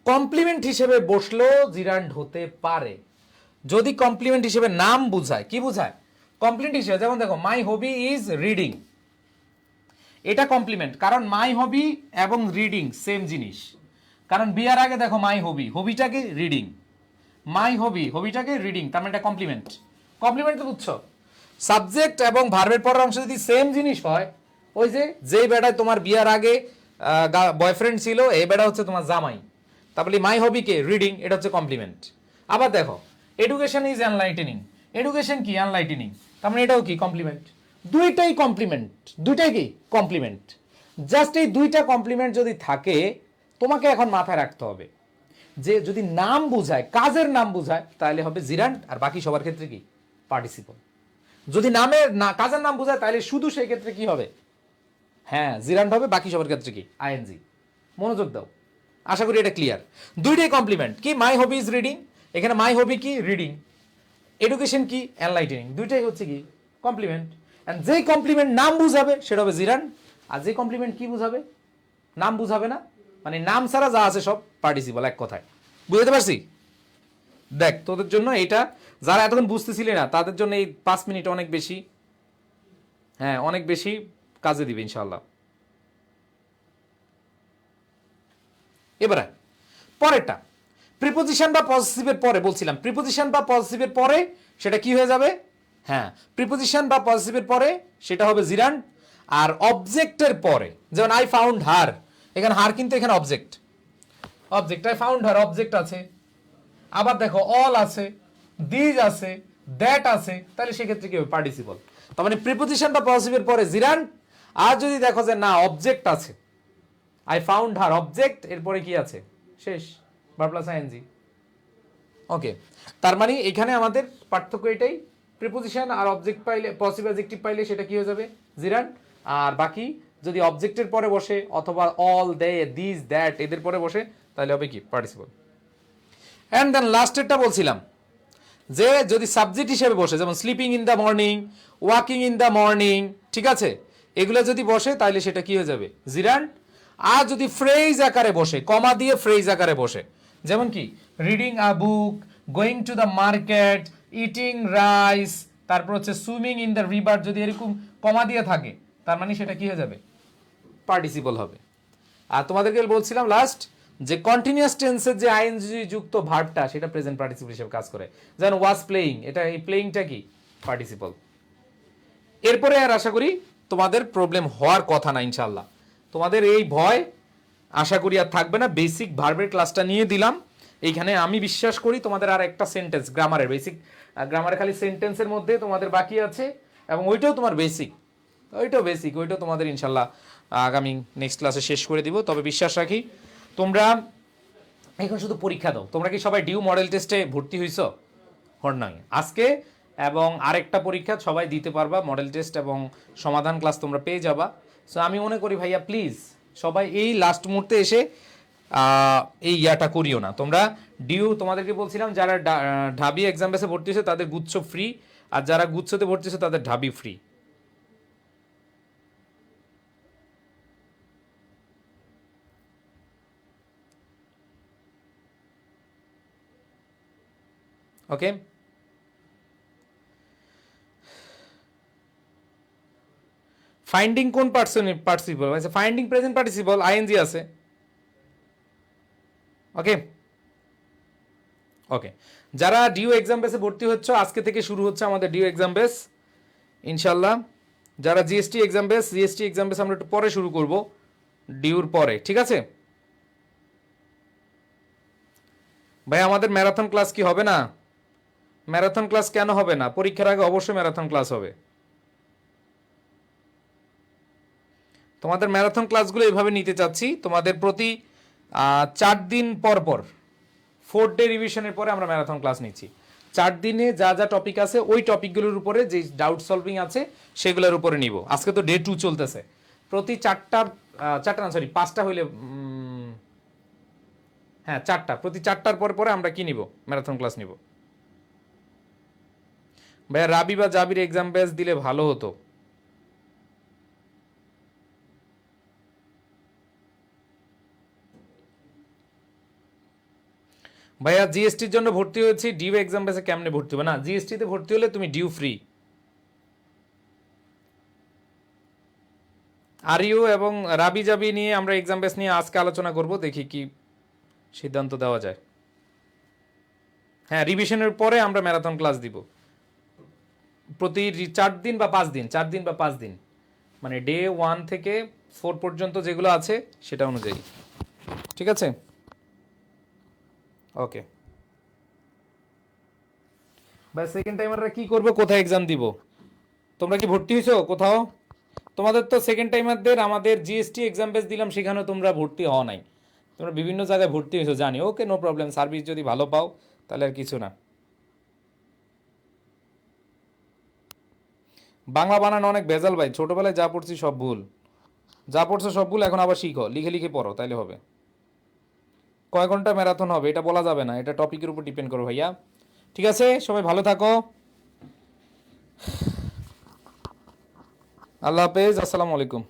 কমপ্লিমেন্ট হিসেবে বসলেও জিরান্ড হতে পারে, যদি কমপ্লিমেন্ট হিসেবে নাম বুঝায়। কি বুঝায়? কমপ্লিমেন্ট হিসেবে, যেমন দেখো মাই হবি ইজ রিডিং, এটা কমপ্লিমেন্ট, কারণ মাই হবি এবং রিডিং সেম জিনিস। কারণ বিয়ার আগে দেখো মাই হবি, হবিটাকে রিডিং, মাই হবি, হবিটাকে রিডিং, তার মানে এটা কমপ্লিমেন্ট। কমপ্লিমেন্ট তো বুঝছো? সাবজেক্ট এবং ভার্বের পরের অংশ যদি সেম জিনিস হয়, ওই যে যেই বেড়ায় তোমার বিয়ার আগে বয়ফ্রেন্ড ছিল, এই বেড়া হচ্ছে তোমার জামাই, তারপরে মাই হবি কে রিডিং, এটা হচ্ছে কমপ্লিমেন্ট। আবার দেখো এডুকেশন ইজ এনলাইটেনিং, এডুকেশন কি এনলাইটেনিং, তার মানে এটাও কি কমপ্লিমেন্ট। দুইটাই কমপ্লিমেন্ট, দুইটাই কি কমপ্লিমেন্ট। জাস্ট এই দুইটা কমপ্লিমেন্ট যদি থাকে, তোমাকে এখন মাথায় রাখতে হবে যে যদি নাম বোঝায়, কাজের নাম বোঝায়, তাহলে হবে জিরান্ড, আর বাকি সবার ক্ষেত্রে কি পার্টিসিপল। যদি নামের না কাজের নাম বোঝায়, তাহলে শুধু সেই ক্ষেত্রে কি হবে, হ্যাঁ জিরান্ড হবে, বাকি সবার ক্ষেত্রে কি আইএনজি। মনোযোগ দাও, আশা করি এটা ক্লিয়ার। দুইটাই কমপ্লিমেন্ট। কি মাই হবি ইজ রিডিং, এখানে মাই হবি কি রিডিং, এডুকেশন কি এনলাইটেনিং, দুইটাই হচ্ছে কি কমপ্লিমেন্ট। এন্ড যেই কমপ্লিমেন্ট নাম বুঝাবে সেটা হবে জিরান্ড, আর যে কমপ্লিমেন্ট কি বুঝাবে, নাম বুঝাবে না, মানে নাম ছাড়া যা আছে সব পার্টিসিপল, এক কথায়। বুঝতে পারছি? দেখ তোদের জন্য এটা, যারা এতক্ষণ বুঝতেছিলি না তাদের জন্য এই 5 মিনিট অনেক বেশি, হ্যাঁ অনেক বেশি কাজে দিবে ইনশাল্লাহ। এবারে পরেরটা, প্রিপোজিশন বা পজিটিভের পরে বলছিলাম, প্রিপোজিশন বা পজিটিভের পরে সেটা কি হয়ে যাবে, হ্যাঁ প্রিপোজিশন বা পজিটিভের পরে সেটা হবে জিরান্ড। আর অবজেক্টের পরে, যেমন আই ফাউন্ড হার, এখানে হার কিন্তু এখানে object, object I found her object আছে। আবার দেখো অল আছে, দিজ আছে, দ্যাট আছে, তাহলে সেক্ষেত্রে কি হবে পার্টিসিপল। তার মানে প্রিপোজিশন বা পজিটিভের পরে জিরান্ড, আর যদি দেখো যে না অবজেক্ট আছে, আই ফাউন্ড হার অবজেক্ট, এরপরে কি আছে, শেষ ভার্ব প্লাস আইএনজি। ওকে, তার মানে এখানে আমাদের পার্থক্য এটাই, প্রিপোজিশন আর অবজেক্ট পাইলে, পজিটিভ অ্যাডজেক্টিভ পাইলে সেটা কি হয়ে যাবে জিরান্ড, আর বাকি যদি অবজেক্টের পরে বসে অথবা অল, দে, দিস, দ্যাট এদের পরে বসে, তাহলে হবে কি পার্টিসিপল। অ্যান্ড দেন লাস্টেরটা বলছিলাম যে যদি সাবজেক্ট হিসেবে বসে, যেমন sleeping in the morning, walking in the morning, ঠিক আছে, এগুলো যদি বসে তাহলে সেটা কি হয়ে যাবে জিরান্ড। আর যদি ফ্রেজ আকারে বসে, কমা দিয়ে ফ্রেজ আকারে বসে, যেমন কি reading a book, going to the market, eating rice, তারপর হচ্ছে সুইমিং ইন দ্য রিভার, যদি এরকম কমা দিয়ে থাকে, তার মানে সেটা কি হয়ে যাবে পার্টিসিপল হবে। আর তোমাদেরকে বলছিলাম লাস্ট যে কন্টিনিউয়াস টেন্সের যে আইএনজি যুক্ত ভার্বটা সেটা প্রেজেন্ট পার্টিসিপল হিসেবে কাজ করে, যেমন ওয়াজ প্লেইং, এটা এই প্লেইংটা কি পার্টিসিপল। এরপরে আর আশা করি তোমাদের প্রবলেম হওয়ার কথা না ইনশাআল্লাহ, তোমাদের এই ভয় আশা করি আর থাকবে না। বেসিক ভার্বের ক্লাসটা নিয়ে দিলাম এইখানে, আমি বিশ্বাস করি তোমাদের আর একটা সেন্টেন্স গ্রামারের বেসিক, গ্রামারে খালি সেন্টেন্সের মধ্যে তোমাদের বাকি আছে, এবং ওইটাও তোমার বেসিক, ওইটাও তোমাদের ইনশাল্লাহ আগামী নেক্সট ক্লাসে শেষ করে দিব। তবে বিশ্বাস রাখি তোমরা এখন শুধু পরীক্ষা দাও। তোমরা কি সবাই ডিউ মডেল টেস্টে ভর্তি হইছো? হর নয় আজকে, এবং আরেকটা পরীক্ষা সবাই দিতে পারবা, মডেল টেস্ট এবং সমাধান ক্লাস তোমরা পেয়ে যাবা। সো আমি মনে করি ভাইয়া প্লিজ সবাই এই লাস্ট মুহূর্তে এসে এই ইয়াটা করিও না তোমরা। ডিউ তোমাদেরকে বলছিলাম যারা ঢাবি এক্সাম বেসে ভর্তি হয়েছে তাদের গুচ্ছ ফ্রি, আর যারা গুচ্ছতে ভর্তি হয়েছে তাদের ঢাবি ফ্রি। ওকে, ফাইন্ডিং কোন পার্টিসিপল আছে, ফাইন্ডিং প্রেজেন্ট পার্টিসিপল, আইএনজি আছে। ওকে ওকে, যারা ডিউ এক্সাম বেসে ভর্তি হচ্ছে আজকে থেকে শুরু হচ্ছে আমাদের ডিউ এক্সাম বেস ইনশাল্লাহ। যারা জিএসটি এক্সাম বেস আমরা একটু পরে শুরু করব, ডিউর পরে, ঠিক আছে ভাই? আমাদের ম্যারাথন ক্লাস কি হবে না? ম্যারাথন ক্লাস কেন হবে না? পরীক্ষার আগে অবশ্যই ম্যারাথন ক্লাস হবে। তোমাদের ম্যারাথন ক্লাসগুলো এইভাবে নিতে চাচ্ছি, তোমাদের প্রতি 4 দিন পর পর 4 ডে রিভিশনের পরে আমরা ম্যারাথন ক্লাস নিচ্ছি। 4 দিনে যা যা টপিক আছে ওই টপিকগুলোর উপরে যে ডাউট সলভিং আছে সেগুলোর উপরে নিব। আজকে তো ডে 2 চলতেছে, প্রতি 5টা হইলে, হ্যাঁ 4টা, প্রতি 4টার পরে পরে আমরা কি নিব, ম্যারাথন ক্লাস নিব। ভাইয়া রাবি বা জাবির এক্সাম বেস দিলে ভালো হতো। ভাইয়া জিএসটির জন্য ভর্তি হয়েছি, ডিউ এক্সাম বেসে কেমনে ভর্তি হবে? না, জিএসটিতে ভর্তি হলে তুমি ডিউ ফ্রি। আরিও এবং রাবি জাবি নিয়ে আমরা এক্সাম বেস নিয়ে আজকে আলোচনা করব, দেখি কি সিদ্ধান্ত দেওয়া যায়। হ্যাঁ, রিভিশনের পরে আমরা ম্যারাথন ক্লাস দিব। প্রতি 4 দিন বা 5 দিন, 4 দিন বা 5 দিন, মানে ডে 1 থেকে 4 পর্যন্ত যেগুলো আছে সেটা অনুযায়ী। ঠিক আছে, ওকে। ভাই সেকেন্ড টাইমাররা কি করবে, কোথায় এক্সাম দিব? তোমরা কি ভর্তি হয়েছো কোথাও? তোমাদের তো সেকেন্ড টাইমারদের আমাদের জিএসটি এক্সাম বেস দিলাম, সেখানে তোমরা ভর্তি হওয়া নাই, তোমরা বিভিন্ন জায়গায় ভর্তি হয়েছো জানি। ওকে, নো প্রবলেম, সার্ভিস যদি ভালো পাও তাহলে আর কিছু না। বাংলা বানানো অনেক ভেজাল ভাই, ছোটবেলায় যা পড়ছি সব ভুল, যা পড়ছো সব ভুল, এখন আবার শিখো, লিখে লিখে পড়ো, তাইলে হবে। কয় ঘন্টা ম্যারাথন হবে এটা বলা যাবে না, এটা টপিকের উপর ডিপেন্ড করো ভাইয়া। ঠিক আছে, সবাই ভালো থাকো, আল্লাহ হাফেজ, আসসালামু আলাইকুম।